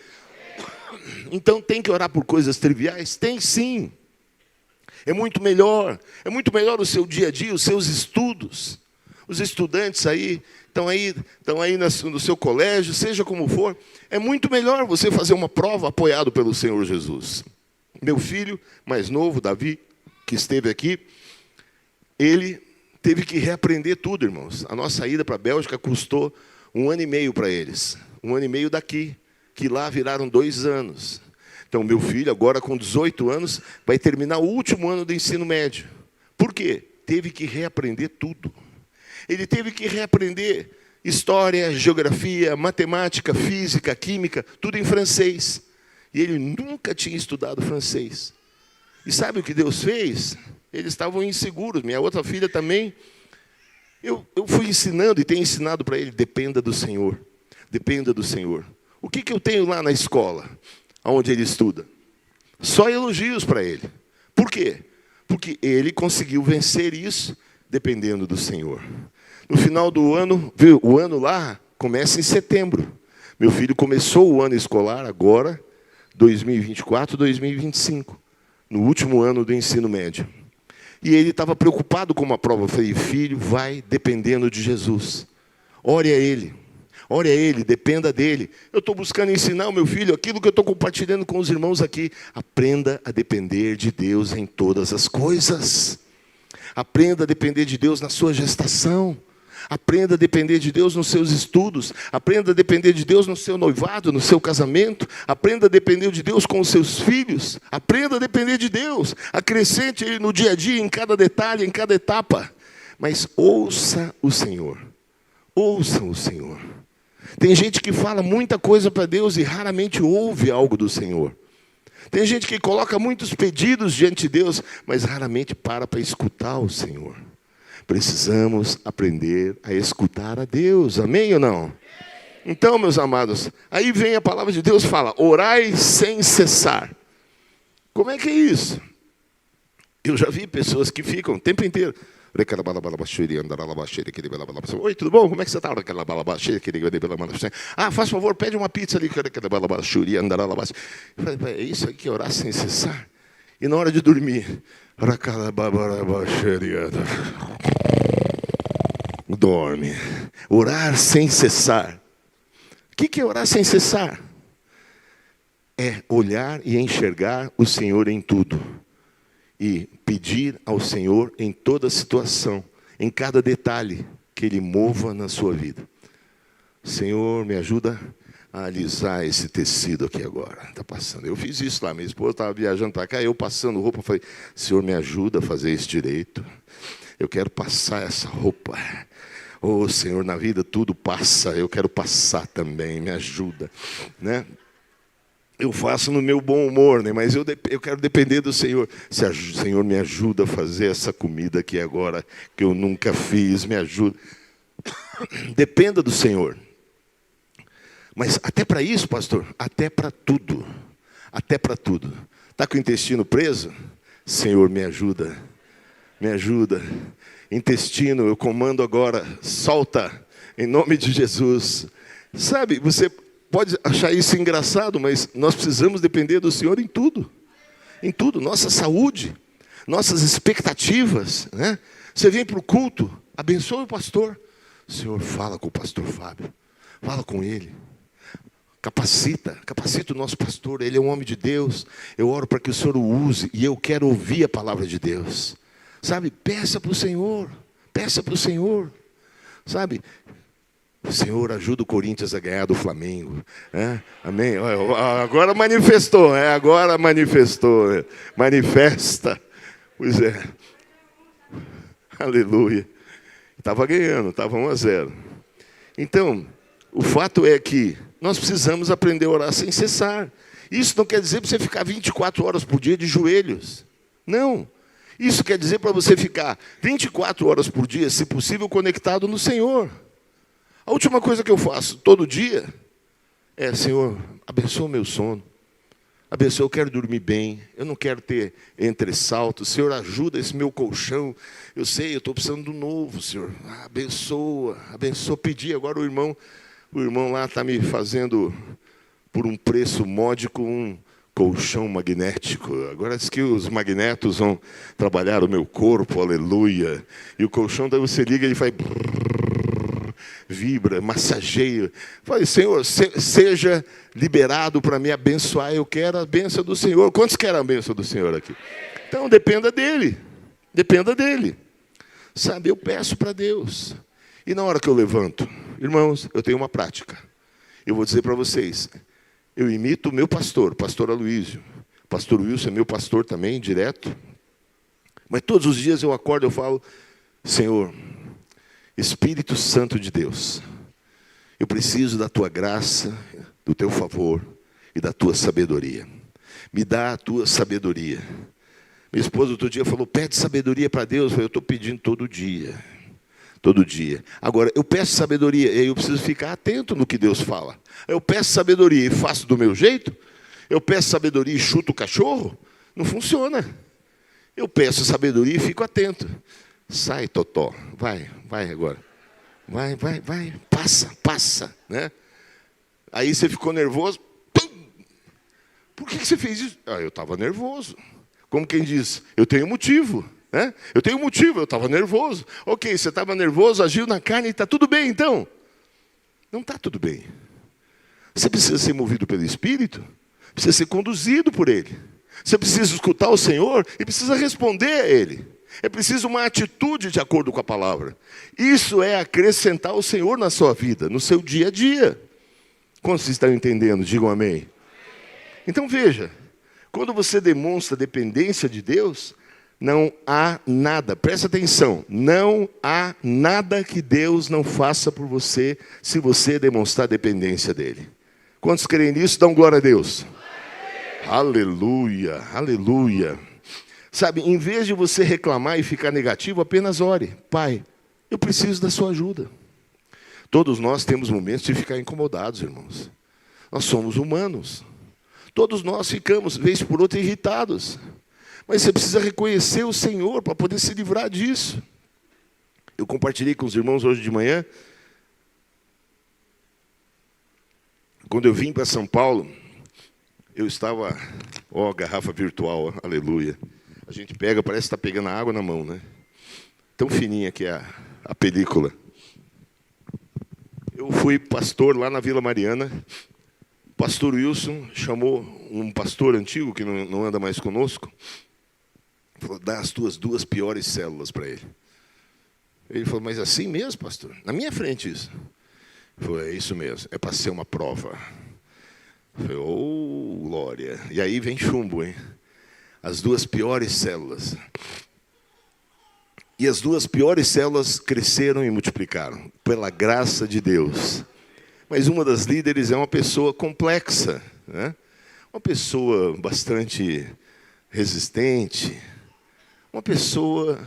Então tem que orar por coisas triviais? Tem sim. É muito melhor o seu dia a dia, os seus estudos. Os estudantes aí estão aí no seu colégio, seja como for. É muito melhor você fazer uma prova apoiado pelo Senhor Jesus. Meu filho mais novo, Davi, que esteve aqui, ele teve que reaprender tudo, irmãos. A nossa ida para a Bélgica custou 1 ano e meio para eles. 1 ano e meio daqui, que lá viraram 2 anos. Então, meu filho, agora com 18 anos, vai terminar o último ano do ensino médio. Por quê? Teve que reaprender tudo. Ele teve que reaprender história, geografia, matemática, física, química, tudo em francês. E ele nunca tinha estudado francês. E sabe o que Deus fez? Eles estavam inseguros. Minha outra filha também. Eu fui ensinando e tenho ensinado para ele, dependa do Senhor. Dependa do Senhor. O que eu tenho lá na escola, onde ele estuda? Só elogios para ele. Por quê? Porque ele conseguiu vencer isso dependendo do Senhor. No final do ano, viu, o ano lá começa em setembro. Meu filho começou o ano escolar agora, 2024, 2025, no último ano do ensino médio. E ele estava preocupado com uma prova. Eu falei, filho, vai dependendo de Jesus. Ore a Ele, dependa dEle. Eu estou buscando ensinar ao meu filho aquilo que eu estou compartilhando com os irmãos aqui. Aprenda a depender de Deus em todas as coisas. Aprenda a depender de Deus na sua gestação. Aprenda a depender de Deus nos seus estudos. Aprenda a depender de Deus no seu noivado, no seu casamento. Aprenda a depender de Deus com os seus filhos. Aprenda a depender de Deus. Acrescente Ele no dia a dia, em cada detalhe, em cada etapa. Mas ouça o Senhor. Ouça o Senhor. Tem gente que fala muita coisa para Deus e raramente ouve algo do Senhor. Tem gente que coloca muitos pedidos diante de Deus, mas raramente para escutar o Senhor. Precisamos aprender a escutar a Deus, amém ou não? Então, meus amados, aí vem a palavra de Deus, fala, orai sem cessar. Como é que é isso? Eu já vi pessoas que ficam o tempo inteiro. Oi, tudo bom? Como é que você está? Ah, faz favor, pede uma pizza ali. É isso aqui, orar sem cessar. E na hora de dormir, dorme. Orar sem cessar. O que é orar sem cessar? É olhar e enxergar o Senhor em tudo. E pedir ao Senhor em toda situação, em cada detalhe, que Ele mova na sua vida. Senhor, me ajuda a alisar esse tecido aqui agora. Está passando. Eu fiz isso lá, minha esposa estava viajando para cá, eu passando roupa, falei, Senhor, me ajuda a fazer isso direito. Eu quero passar essa roupa. Oh, Senhor, na vida tudo passa, eu quero passar também, me ajuda, né? Eu faço no meu bom humor, né? Mas eu quero depender do Senhor. Se o Senhor me ajuda a fazer essa comida aqui agora, que eu nunca fiz, me ajuda. Dependa do Senhor. Mas até para isso, pastor, até para tudo. Até para tudo. Está com o intestino preso? Senhor, me ajuda. Me ajuda. Intestino, eu comando agora. Solta, em nome de Jesus. Sabe, você pode achar isso engraçado, mas nós precisamos depender do Senhor em tudo. Em tudo. Nossa saúde, nossas expectativas, né? Você vem para o culto, abençoe o pastor. Senhor, fala com o pastor Fábio. Fala com ele. Capacita o nosso pastor, ele é um homem de Deus. Eu oro para que o Senhor o use e eu quero ouvir a palavra de Deus. Sabe, peça para o Senhor, sabe? O Senhor ajuda o Corinthians a ganhar do Flamengo. Amém? Agora manifestou, manifesta. Pois é. Aleluia. Estava ganhando, estava 1-0. Então, o fato é que nós precisamos aprender a orar sem cessar. Isso não quer dizer para você ficar 24 horas por dia de joelhos. Não. Isso quer dizer para você ficar 24 horas por dia, se possível, conectado no Senhor. A última coisa que eu faço todo dia é: Senhor, abençoa o meu sono. Abençoa, eu quero dormir bem. Eu não quero ter entressaltos. Senhor, ajuda esse meu colchão. Eu sei, eu estou precisando do novo, Senhor. Abençoa. Pedi agora o irmão lá está me fazendo, por um preço módico, um colchão magnético. Agora diz que os magnetos vão trabalhar o meu corpo, aleluia. E o colchão, daí você liga e ele faz... vibra, massageia. Falei: Senhor, seja liberado para me abençoar. Eu quero a bênção do Senhor. Quantos querem a bênção do Senhor aqui? Então, dependa dele. Sabe, eu peço para Deus. E na hora que eu levanto, irmãos, eu tenho uma prática. Eu vou dizer para vocês. Eu imito o meu pastor Aloísio. Pastor Wilson é meu pastor também, direto. Mas todos os dias eu acordo e eu falo: Senhor, Espírito Santo de Deus, eu preciso da tua graça, do teu favor e da tua sabedoria. Me dá a tua sabedoria. Minha esposa outro dia falou: pede sabedoria para Deus. Eu estou pedindo todo dia. Agora, eu peço sabedoria e eu preciso ficar atento no que Deus fala. Eu peço sabedoria e faço do meu jeito. Eu peço sabedoria e chuto o cachorro. Não funciona. Eu peço sabedoria e fico atento. Sai, Totó. Vai agora. Vai. Passa. Né? Aí você ficou nervoso. Pum! Por que você fez isso? Eu estava nervoso. Como quem diz, eu tenho motivo. Né? Eu tenho motivo, eu estava nervoso. Ok, você estava nervoso, agiu na carne e está tudo bem então. Não está tudo bem. Você precisa ser movido pelo Espírito. Precisa ser conduzido por Ele. Você precisa escutar o Senhor e precisa responder a Ele. É preciso uma atitude de acordo com a palavra. Isso é acrescentar o Senhor na sua vida, no seu dia a dia. Quantos vocês estão entendendo? Digam amém. Então veja, quando você demonstra dependência de Deus, não há nada, presta atenção, não há nada que Deus não faça por você, se você demonstrar dependência dEle. Quantos creem nisso? Dão glória a Deus. Aleluia. Sabe, em vez de você reclamar e ficar negativo, apenas ore: Pai, eu preciso da sua ajuda. Todos nós temos momentos de ficar incomodados, irmãos. Nós somos humanos. Todos nós ficamos, vez por outra, irritados. Mas você precisa reconhecer o Senhor para poder se livrar disso. Eu compartilhei com os irmãos hoje de manhã. Quando eu vim para São Paulo, eu estava... garrafa virtual, aleluia. A gente pega, parece que está pegando a água na mão, né? Tão fininha que é a película. Eu fui pastor lá na Vila Mariana. O pastor Wilson chamou um pastor antigo, que não anda mais conosco. Falou: dá as tuas 2 piores células para ele. Ele falou: mas assim mesmo, pastor? Na minha frente isso. Ele falou: é isso mesmo, é para ser uma prova. Eu falei: glória. E aí vem chumbo, hein? As 2 piores células. E as 2 piores células cresceram e multiplicaram, pela graça de Deus. Mas uma das líderes é uma pessoa complexa, né? Uma pessoa bastante resistente, uma pessoa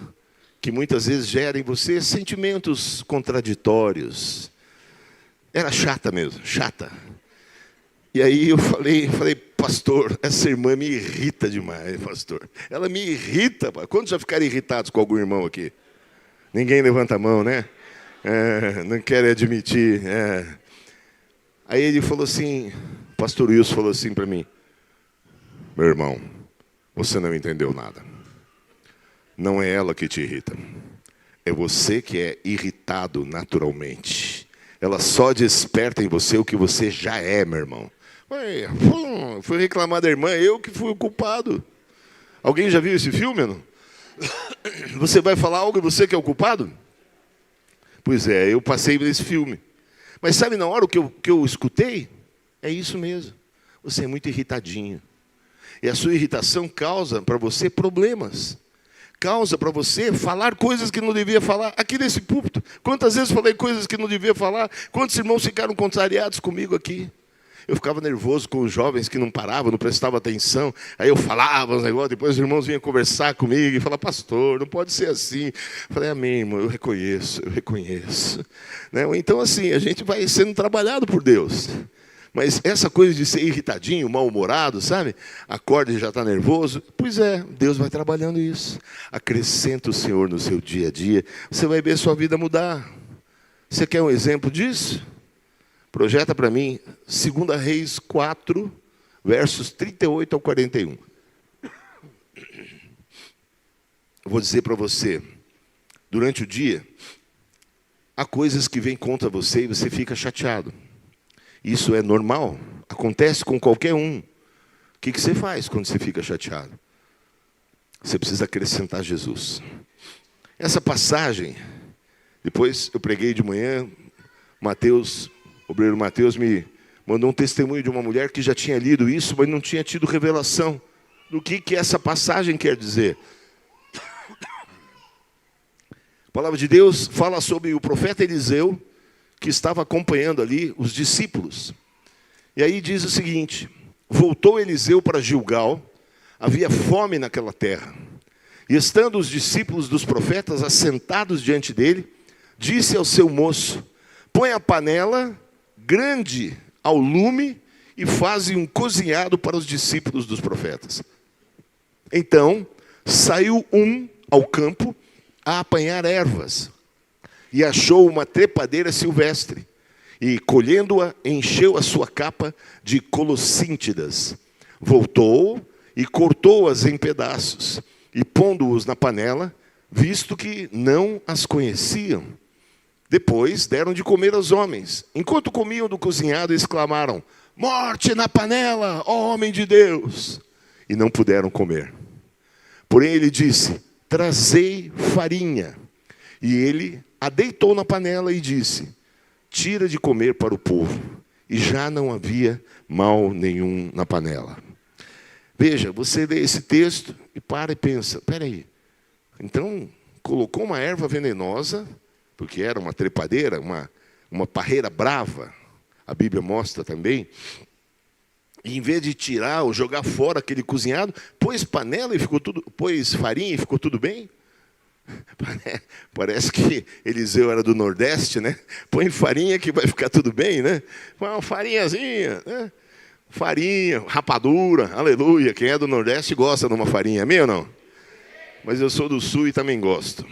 que muitas vezes gera em você sentimentos contraditórios. Era chata mesmo, chata. E aí eu falei: pastor, essa irmã me irrita demais, pastor. Ela me irrita. Quantos já ficaram irritados com algum irmão aqui? Ninguém levanta a mão, né? Não quer admitir. Aí ele falou assim, o pastor Wilson falou assim para mim: meu irmão, você não entendeu nada. Não é ela que te irrita. É você que é irritado naturalmente. ela só desperta em você o que você já é, meu irmão. Ué, fui reclamar da irmã, eu que fui o culpado. Alguém já viu esse filme, não? Você vai falar algo e você que é o culpado? Pois é, eu passei nesse filme. Mas sabe, na hora que eu escutei, é isso mesmo. Você é muito irritadinho. E a sua irritação causa para você problemas. Causa para você falar coisas que não devia falar. Aqui nesse púlpito, quantas vezes falei coisas que não devia falar? Quantos irmãos ficaram contrariados comigo aqui? Eu ficava nervoso com os jovens que não paravam, não prestavam atenção. Aí eu falava os negócios, depois os irmãos vinham conversar comigo e falavam, pastor, não pode ser assim. Eu falei, amém, irmão, eu reconheço. Né? Então assim, a gente vai sendo trabalhado por Deus. Mas essa coisa de ser irritadinho, mal-humorado, sabe? Acorda e já está nervoso. Pois é, Deus vai trabalhando isso. Acrescenta o Senhor no seu dia a dia. Você vai ver sua vida mudar. Você quer um exemplo disso? Projeta para mim 2 Reis 4, versos 38 ao 41. Eu vou dizer para você, durante o dia, há coisas que vêm contra você e você fica chateado. Isso é normal, acontece com qualquer um. O que você faz quando você fica chateado? Você precisa acrescentar Jesus. Essa passagem, depois eu preguei de manhã, o obreiro Mateus me mandou um testemunho de uma mulher que já tinha lido isso, mas não tinha tido revelação do que essa passagem quer dizer. A palavra de Deus fala sobre o profeta Eliseu, que estava acompanhando ali os discípulos. E aí diz o seguinte: voltou Eliseu para Gilgal, havia fome naquela terra. E estando os discípulos dos profetas assentados diante dele, disse ao seu moço: põe a panela grande ao lume e faze um cozinhado para os discípulos dos profetas. Então saiu um ao campo a apanhar ervas, e achou uma trepadeira silvestre, e colhendo-a, encheu a sua capa de colossíntidas. Voltou e cortou-as em pedaços, e pondo-os na panela, visto que não as conheciam. Depois deram de comer aos homens. Enquanto comiam do cozinhado, exclamaram: morte na panela, ó homem de Deus! E não puderam comer. Porém ele disse: trazei farinha. E ele a deitou na panela e disse: tira de comer para o povo. E já não havia mal nenhum na panela. Veja, você lê esse texto e para e pensa: peraí, então colocou uma erva venenosa, porque era uma trepadeira, uma parreira brava, a Bíblia mostra também, e em vez de tirar ou jogar fora aquele cozinhado, pôs panela e ficou tudo, pôs farinha e ficou tudo bem? Parece que Eliseu era do Nordeste, né? Põe farinha que vai ficar tudo bem, né? Põe uma farinhazinha, né? Farinha, rapadura, aleluia. Quem é do Nordeste gosta de uma farinha, amém ou não? Mas eu sou do Sul e também gosto.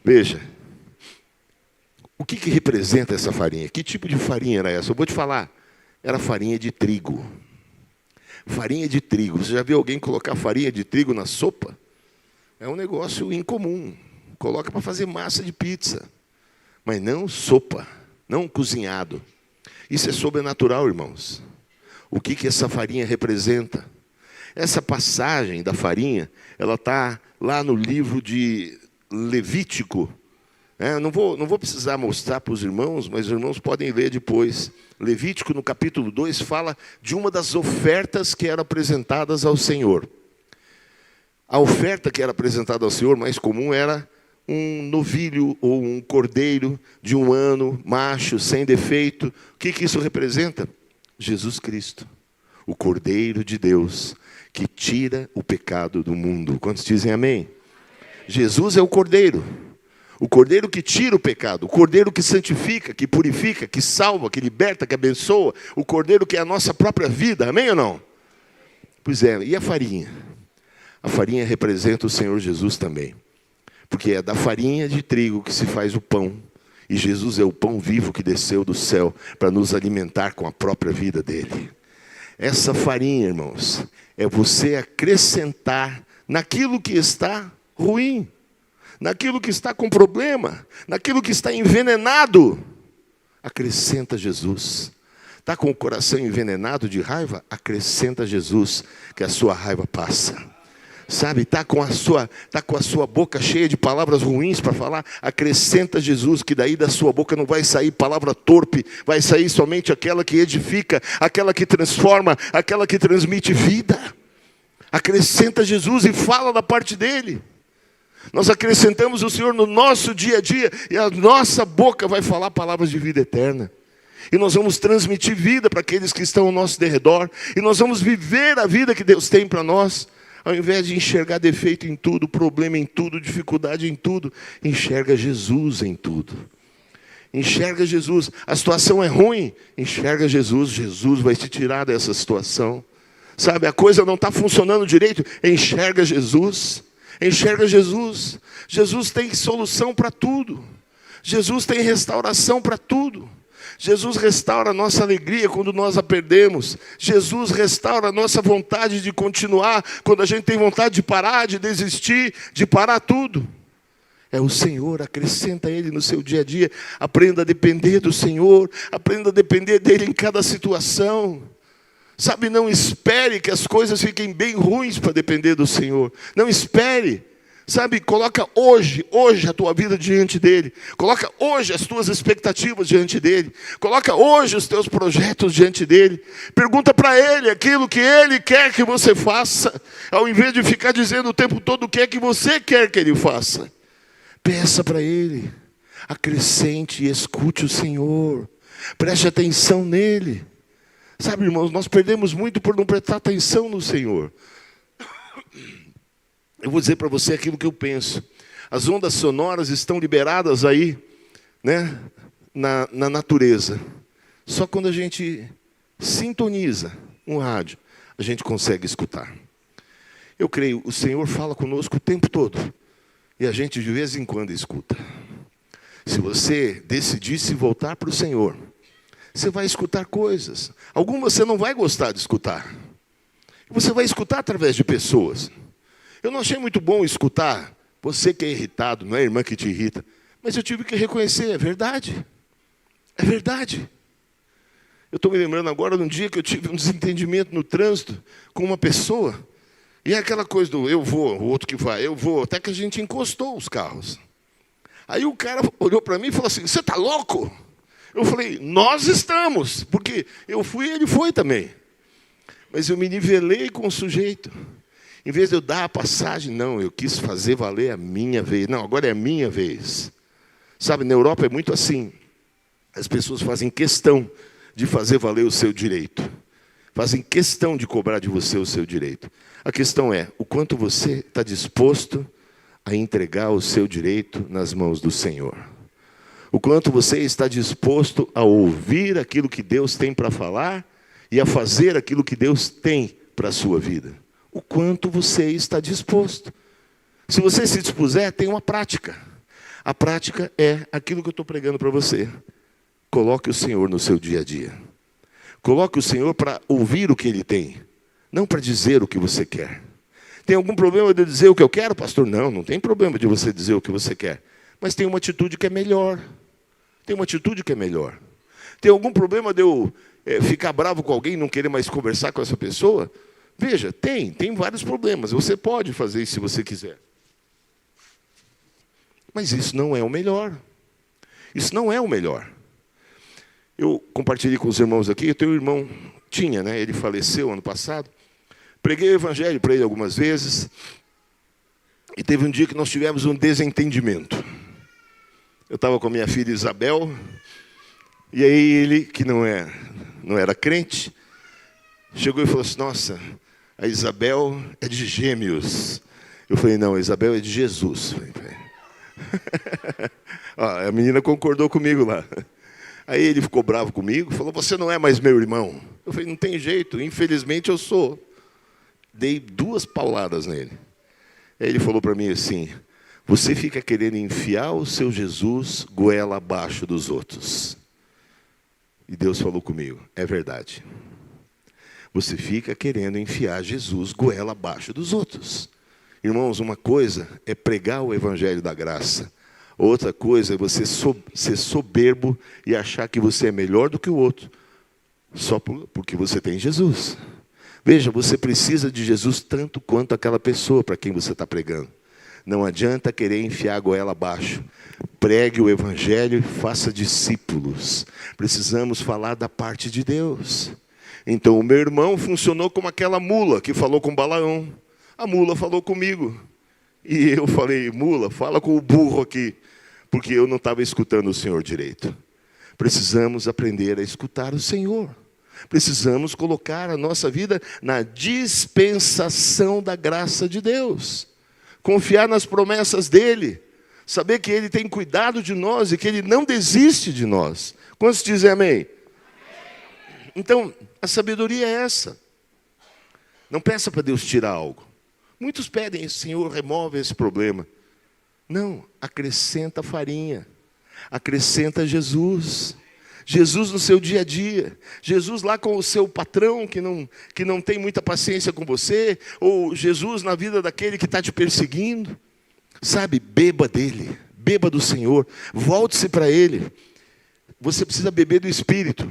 Veja, o que representa essa farinha? Que tipo de farinha era essa? Eu vou te falar, era farinha de trigo. Farinha de trigo. Você já viu alguém colocar farinha de trigo na sopa? É um negócio incomum. Coloca para fazer massa de pizza. Mas não sopa, não cozinhado. Isso é sobrenatural, irmãos. O que essa farinha representa? Essa passagem da farinha, ela está lá no livro de Levítico. Não vou precisar mostrar para os irmãos, mas os irmãos podem ler depois. Levítico, no capítulo 2, fala de uma das ofertas que eram apresentadas ao Senhor. A oferta que era apresentada ao Senhor, mais comum, era um novilho ou um cordeiro de 1 ano, macho, sem defeito. O que isso representa? Jesus Cristo, o Cordeiro de Deus, que tira o pecado do mundo. Quantos dizem amém? Jesus é o Cordeiro que tira o pecado, o Cordeiro que santifica, que purifica, que salva, que liberta, que abençoa, o Cordeiro que é a nossa própria vida, amém ou não? Pois é, e a farinha? A farinha representa o Senhor Jesus também, porque é da farinha de trigo que se faz o pão, e Jesus é o pão vivo que desceu do céu para nos alimentar com a própria vida dele. Essa farinha, irmãos, é você acrescentar naquilo que está ruim, naquilo que está com problema, naquilo que está envenenado. Acrescenta Jesus. Está com o coração envenenado de raiva? Acrescenta Jesus, que a sua raiva passa. Sabe, está com a sua boca cheia de palavras ruins para falar? Acrescenta Jesus, que daí da sua boca não vai sair palavra torpe, vai sair somente aquela que edifica, aquela que transforma, aquela que transmite vida. Acrescenta Jesus e fala da parte dele. Nós acrescentamos o Senhor no nosso dia a dia, e a nossa boca vai falar palavras de vida eterna. E nós vamos transmitir vida para aqueles que estão ao nosso derredor. E nós vamos viver a vida que Deus tem para nós. Ao invés de enxergar defeito em tudo, problema em tudo, dificuldade em tudo, enxerga Jesus em tudo. Enxerga Jesus. A situação é ruim, enxerga Jesus. Jesus vai te tirar dessa situação. Sabe, a coisa não está funcionando direito, enxerga Jesus. Enxerga Jesus. Jesus tem solução para tudo. Jesus tem restauração para tudo. Jesus restaura a nossa alegria quando nós a perdemos. Jesus restaura a nossa vontade de continuar quando a gente tem vontade de parar, de desistir, de parar tudo. É o Senhor, acrescenta Ele no seu dia a dia. Aprenda a depender do Senhor, aprenda a depender dEle em cada situação. Sabe, não espere que as coisas fiquem bem ruins para depender do Senhor. Não espere. Sabe, coloca hoje a tua vida diante dEle. Coloca hoje as tuas expectativas diante dEle. Coloca hoje os teus projetos diante dEle. Pergunta para Ele aquilo que Ele quer que você faça, ao invés de ficar dizendo o tempo todo o que é que você quer que Ele faça. Peça para Ele. Acrescente e escute o Senhor. Preste atenção nele. Sabe, irmãos, nós perdemos muito por não prestar atenção no Senhor. Eu vou dizer para você aquilo que eu penso. As ondas sonoras estão liberadas aí, né, na natureza. Só quando a gente sintoniza um rádio, a gente consegue escutar. Eu creio, o Senhor fala conosco o tempo todo. E a gente de vez em quando escuta. Se você decidisse voltar para o Senhor, você vai escutar coisas. Algumas você não vai gostar de escutar. Você vai escutar através de pessoas. Eu não achei muito bom escutar você que é irritado, não é a irmã que te irrita. Mas eu tive que reconhecer, é verdade. É verdade. Eu estou me lembrando agora de um dia que eu tive um desentendimento no trânsito com uma pessoa. E é aquela coisa do eu vou, o outro que vai, eu vou. Até que a gente encostou os carros. Aí o cara olhou para mim e falou assim, você está louco? Eu falei, nós estamos. Porque eu fui e ele foi também. Mas eu me nivelei com o sujeito. Em vez de eu dar a passagem, não, eu quis fazer valer a minha vez. Não, agora é a minha vez. Sabe, na Europa é muito assim. As pessoas fazem questão de fazer valer o seu direito. Fazem questão de cobrar de você o seu direito. A questão é, o quanto você está disposto a entregar o seu direito nas mãos do Senhor. O quanto você está disposto a ouvir aquilo que Deus tem para falar e a fazer aquilo que Deus tem para a sua vida. O quanto você está disposto. Se você se dispuser, tem uma prática. A prática é aquilo que eu estou pregando para você. Coloque o Senhor no seu dia a dia. Coloque o Senhor para ouvir o que Ele tem, não para dizer o que você quer. Tem algum problema de eu dizer o que eu quero, pastor? Não, não tem problema de você dizer o que você quer. Mas tem uma atitude que é melhor. Tem uma atitude que é melhor. Tem algum problema de eu ficar bravo com alguém e não querer mais conversar com essa pessoa? Veja, tem vários problemas. Você pode fazer isso se você quiser. Mas isso não é o melhor. Isso não é o melhor. Eu compartilhei com os irmãos aqui, eu tenho um irmão, né? Ele faleceu ano passado. Preguei o evangelho para ele algumas vezes. E teve um dia que nós tivemos um desentendimento. Eu estava com a minha filha Isabel. E aí ele, que não era crente, chegou e falou assim, nossa, a Isabel é de Gêmeos. Eu falei, não, a Isabel é de Jesus. A menina concordou comigo lá. Aí ele ficou bravo comigo, falou, você não é mais meu irmão. Eu falei, não tem jeito, infelizmente eu sou. Dei 2 pauladas nele. Aí ele falou para mim assim, você fica querendo enfiar o seu Jesus goela abaixo dos outros. E Deus falou comigo, é verdade. Você fica querendo enfiar Jesus goela abaixo dos outros. Irmãos, uma coisa é pregar o evangelho da graça. Outra coisa é você ser soberbo e achar que você é melhor do que o outro, só porque você tem Jesus. Veja, você precisa de Jesus tanto quanto aquela pessoa para quem você está pregando. Não adianta querer enfiar a goela abaixo. Pregue o evangelho e faça discípulos. Precisamos falar da parte de Deus. Então o meu irmão funcionou como aquela mula que falou com Balaão. A mula falou comigo. E eu falei, mula, fala com o burro aqui. Porque eu não estava escutando o Senhor direito. Precisamos aprender a escutar o Senhor. Precisamos colocar a nossa vida na dispensação da graça de Deus. Confiar nas promessas dEle. Saber que Ele tem cuidado de nós e que Ele não desiste de nós. Quantos dizem amém? Então, a sabedoria é essa. Não peça para Deus tirar algo. Muitos pedem, Senhor, remove esse problema. Não, acrescenta farinha. Acrescenta Jesus. Jesus no seu dia a dia. Jesus lá com o seu patrão que não tem muita paciência com você. Ou Jesus na vida daquele que está te perseguindo. Sabe, beba dele. Beba do Senhor. Volte-se para Ele. Você precisa beber do Espírito.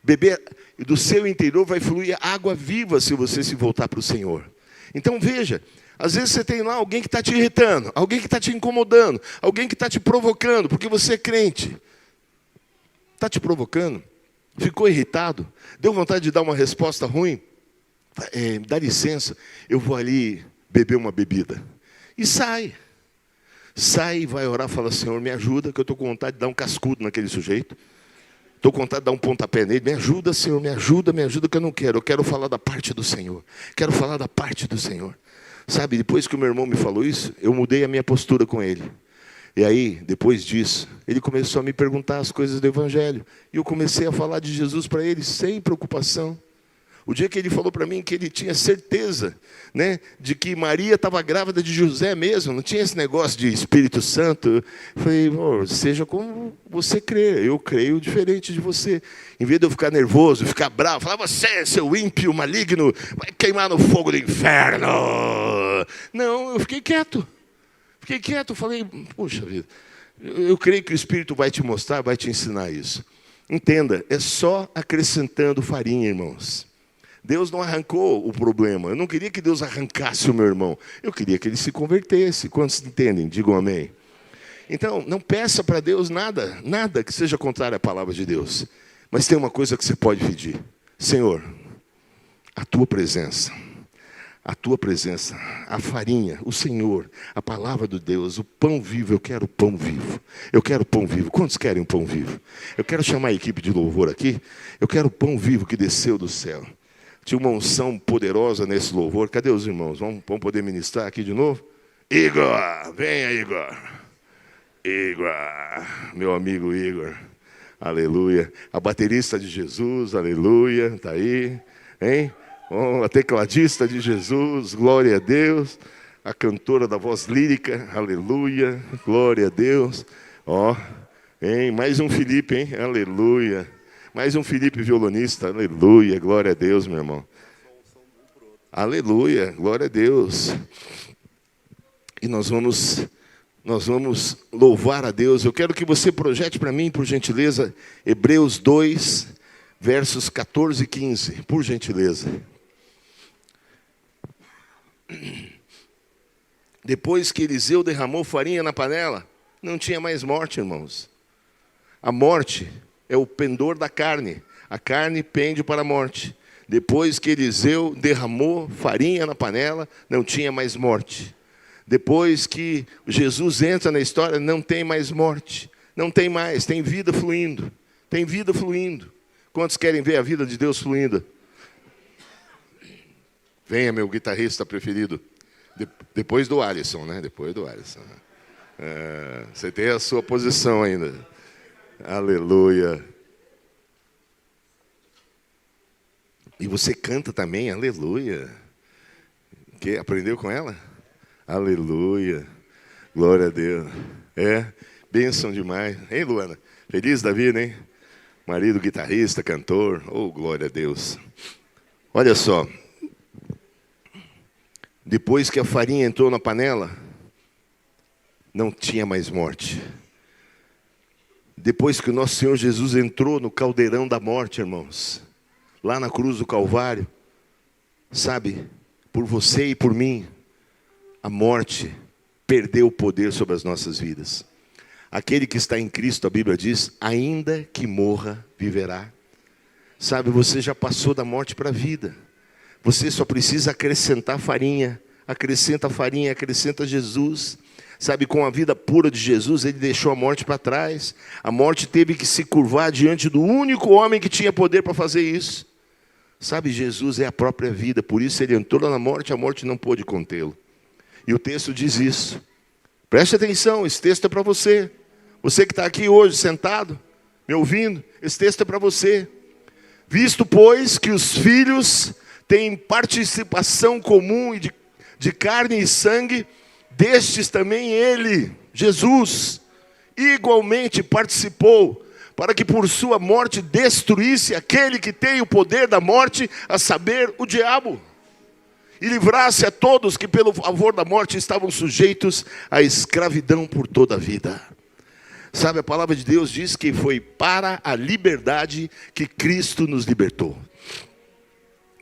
Beber do seu interior vai fluir água viva se você se voltar para o Senhor. Então veja, às vezes você tem lá alguém que está te irritando, alguém que está te incomodando, alguém que está te provocando, porque você é crente. Está te provocando? Ficou irritado? Deu vontade de dar uma resposta ruim? Dá licença, eu vou ali beber uma bebida. E sai. Sai e vai orar e fala, Senhor, me ajuda, que eu estou com vontade de dar um cascudo naquele sujeito. Estou com vontade de dar um pontapé nele. Me ajuda, Senhor, me ajuda, que eu não quero. Eu quero falar da parte do Senhor. Quero falar da parte do Senhor. Sabe, depois que o meu irmão me falou isso, eu mudei a minha postura com ele. E aí, depois disso, ele começou a me perguntar as coisas do Evangelho. E eu comecei a falar de Jesus para ele, sem preocupação. O dia que ele falou para mim que ele tinha certeza, né, de que Maria estava grávida de José mesmo, não tinha esse negócio de Espírito Santo. Eu falei, seja como você crê, eu creio diferente de você. Em vez de eu ficar nervoso, ficar bravo, falar, você, seu ímpio, maligno, vai queimar no fogo do inferno. Não, eu fiquei quieto. Falei, puxa vida, eu creio que o Espírito vai te mostrar, vai te ensinar isso. Entenda, é só acrescentando farinha, irmãos. Deus não arrancou o problema. Eu não queria que Deus arrancasse o meu irmão. Eu queria que ele se convertesse. Quantos entendem? Digam amém. Então, não peça para Deus nada que seja contrário à palavra de Deus. Mas tem uma coisa que você pode pedir. Senhor, a tua presença, a farinha, o Senhor, a palavra de Deus, o pão vivo. Eu quero pão vivo. Eu quero pão vivo. Quantos querem um pão vivo? Eu quero chamar a equipe de louvor aqui. Eu quero pão vivo que desceu do céu. Tinha uma unção poderosa nesse louvor. Cadê os irmãos? Vamos poder ministrar aqui de novo? Igor, venha, Igor. Igor, meu amigo Igor. Aleluia. A baterista de Jesus, aleluia. Está aí, hein? A tecladista de Jesus, glória a Deus. A cantora da voz lírica, aleluia. Glória a Deus. Hein? Mais um Felipe, hein? Aleluia. Mais um Felipe violonista, aleluia, glória a Deus, meu irmão. Aleluia, glória a Deus. E nós vamos louvar a Deus. Eu quero que você projete para mim, por gentileza, Hebreus 2, versos 14 e 15, por gentileza. Depois que Eliseu derramou farinha na panela, não tinha mais morte, irmãos. A morte é o pendor da carne. A carne pende para a morte. Depois que Eliseu derramou farinha na panela, não tinha mais morte. Depois que Jesus entra na história, não tem mais morte. Não tem mais, tem vida fluindo. Tem vida fluindo. Quantos querem ver a vida de Deus fluindo? Venha, meu guitarrista preferido. Depois do Alisson, né? Depois do Alisson. Você tem a sua posição ainda. Aleluia. E você canta também, aleluia. Que aprendeu com ela? Aleluia. Glória a Deus. Bênção demais. Hein, Luana? Feliz da vida, hein? Marido guitarrista, cantor. Oh, glória a Deus. Olha só. Depois que a farinha entrou na panela, não tinha mais morte. Depois que o nosso Senhor Jesus entrou no caldeirão da morte, irmãos, lá na cruz do Calvário, sabe, por você e por mim, a morte perdeu o poder sobre as nossas vidas. Aquele que está em Cristo, a Bíblia diz, ainda que morra, viverá. Sabe, você já passou da morte para a vida. Você só precisa acrescentar farinha. Acrescenta farinha, acrescenta Jesus. Sabe, com a vida pura de Jesus, ele deixou a morte para trás. A morte teve que se curvar diante do único homem que tinha poder para fazer isso. Sabe, Jesus é a própria vida, por isso ele entrou na morte, a morte não pôde contê-lo. E o texto diz isso. Preste atenção, esse texto é para você. Você que está aqui hoje, sentado, me ouvindo, esse texto é para você. Visto, pois, que os filhos têm participação comum de carne e sangue, destes também ele, Jesus, igualmente participou, para que por sua morte destruísse aquele que tem o poder da morte, a saber, o diabo, e livrasse a todos que pelo favor da morte estavam sujeitos à escravidão por toda a vida. Sabe, a palavra de Deus diz que foi para a liberdade que Cristo nos libertou.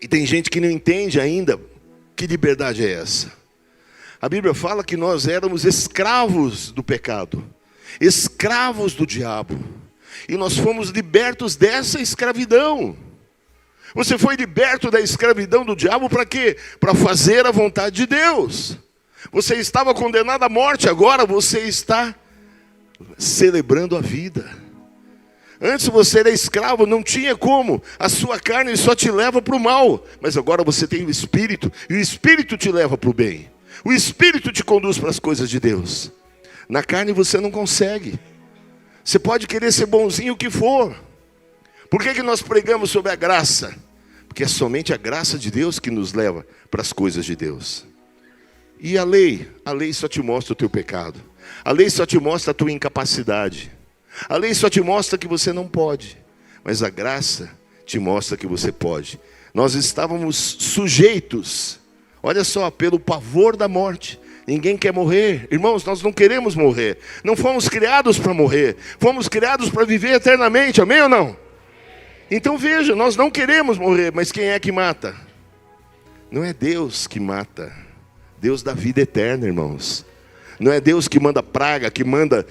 E tem gente que não entende ainda que liberdade é essa. A Bíblia fala que nós éramos escravos do pecado, escravos do diabo. E nós fomos libertos dessa escravidão. Você foi liberto da escravidão do diabo para quê? Para fazer a vontade de Deus. Você estava condenado à morte, agora você está celebrando a vida. Antes você era escravo, não tinha como. A sua carne só te leva para o mal. Mas agora você tem o Espírito, e o Espírito te leva para o bem. O Espírito te conduz para as coisas de Deus. Na carne você não consegue. Você pode querer ser bonzinho o que for. Por que nós pregamos sobre a graça? Porque é somente a graça de Deus que nos leva para as coisas de Deus. E a lei só te mostra o teu pecado. A lei só te mostra a tua incapacidade. A lei só te mostra que você não pode. Mas a graça te mostra que você pode. Nós estávamos sujeitos, olha só, pelo pavor da morte. Ninguém quer morrer. Irmãos, nós não queremos morrer. Não fomos criados para morrer. Fomos criados para viver eternamente. Amém ou não? Então veja, nós não queremos morrer. Mas quem é que mata? Não é Deus que mata. Deus dá vida eterna, irmãos. Não é Deus que manda praga, que manda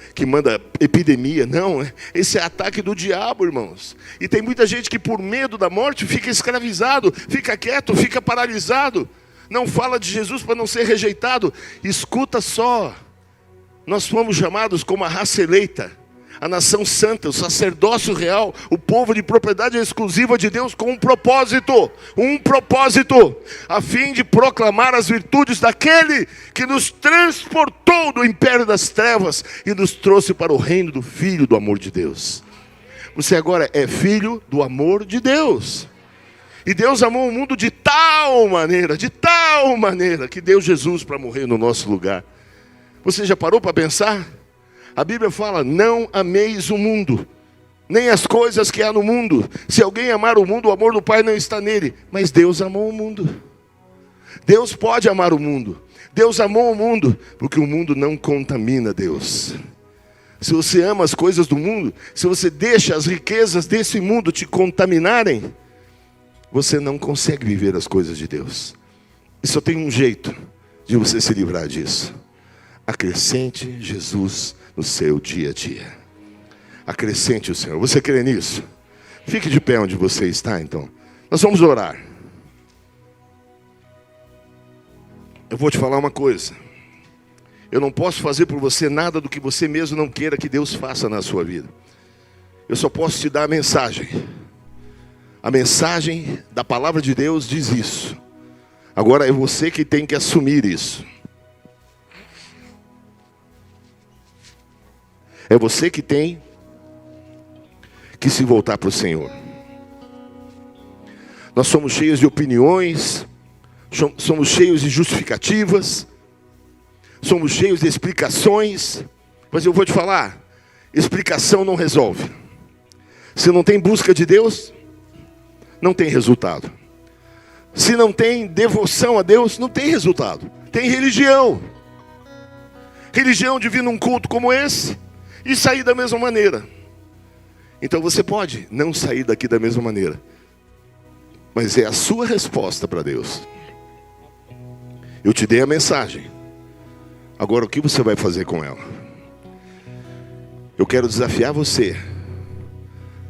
epidemia. Não, esse é ataque do diabo, irmãos. E tem muita gente que por medo da morte fica escravizado, fica quieto, fica paralisado. Não fala de Jesus para não ser rejeitado. Escuta só. Nós fomos chamados como a raça eleita, a nação santa, o sacerdócio real, o povo de propriedade exclusiva de Deus, com um propósito, a fim de proclamar as virtudes daquele que nos transportou do império das trevas e nos trouxe para o reino do Filho do amor de Deus. Você agora é filho do amor de Deus. E Deus amou o mundo de tal maneira, que deu Jesus para morrer no nosso lugar. Você já parou para pensar? A Bíblia fala, não ameis o mundo, nem as coisas que há no mundo. Se alguém amar o mundo, o amor do Pai não está nele. Mas Deus amou o mundo. Deus pode amar o mundo. Deus amou o mundo, porque o mundo não contamina Deus. Se você ama as coisas do mundo, se você deixa as riquezas desse mundo te contaminarem, você não consegue viver as coisas de Deus. E só tem um jeito de você se livrar disso. Acrescente Jesus no seu dia a dia. Acrescente o Senhor. Você crê nisso? Fique de pé onde você está, então. Nós vamos orar. Eu vou te falar uma coisa. Eu não posso fazer por você nada do que você mesmo não queira que Deus faça na sua vida. Eu só posso te dar a mensagem. A mensagem da palavra de Deus diz isso. Agora é você que tem que assumir isso. É você que tem que se voltar para o Senhor. Nós somos cheios de opiniões, somos cheios de justificativas, somos cheios de explicações. Mas eu vou te falar, explicação não resolve. Se não tem busca de Deus, não tem resultado. Se não tem devoção a Deus, não tem resultado. Tem religião. religião de vir num culto como esse e sair da mesma maneira. Então você pode não sair daqui da mesma maneira, mas é a sua resposta para Deus. Eu te dei a mensagem. Agora o que você vai fazer com ela? Eu quero desafiar você,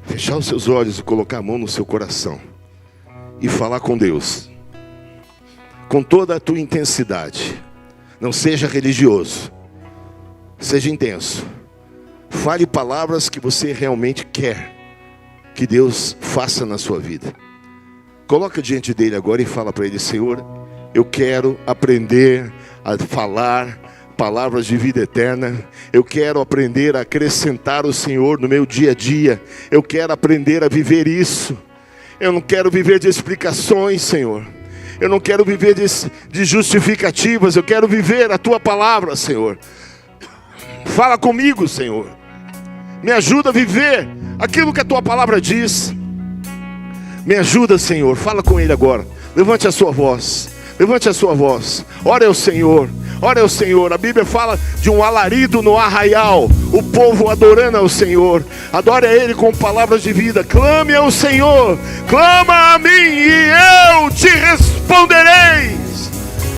fechar os seus olhos e colocar a mão no seu coração e falar com Deus com toda a tua intensidade. Não seja religioso, seja intenso. Fale palavras que você realmente quer que Deus faça na sua vida. Coloca diante dele agora e fala para ele: Senhor, eu quero aprender a falar palavras de vida eterna. Eu quero aprender a acrescentar o Senhor no meu dia a dia. Eu quero aprender a viver isso. Eu não quero viver de explicações, Senhor. Eu não quero viver de justificativas. Eu quero viver a tua palavra, Senhor. Fala comigo, Senhor. Me ajuda a viver aquilo que a tua palavra diz. Me ajuda, Senhor. Fala com ele agora. Levante a sua voz. Levante a sua voz. Ore ao Senhor. Ore ao Senhor. A Bíblia fala de um alarido no arraial. O povo adorando ao Senhor. Adore a Ele com palavras de vida. Clame ao Senhor. Clama a mim e eu te responderei.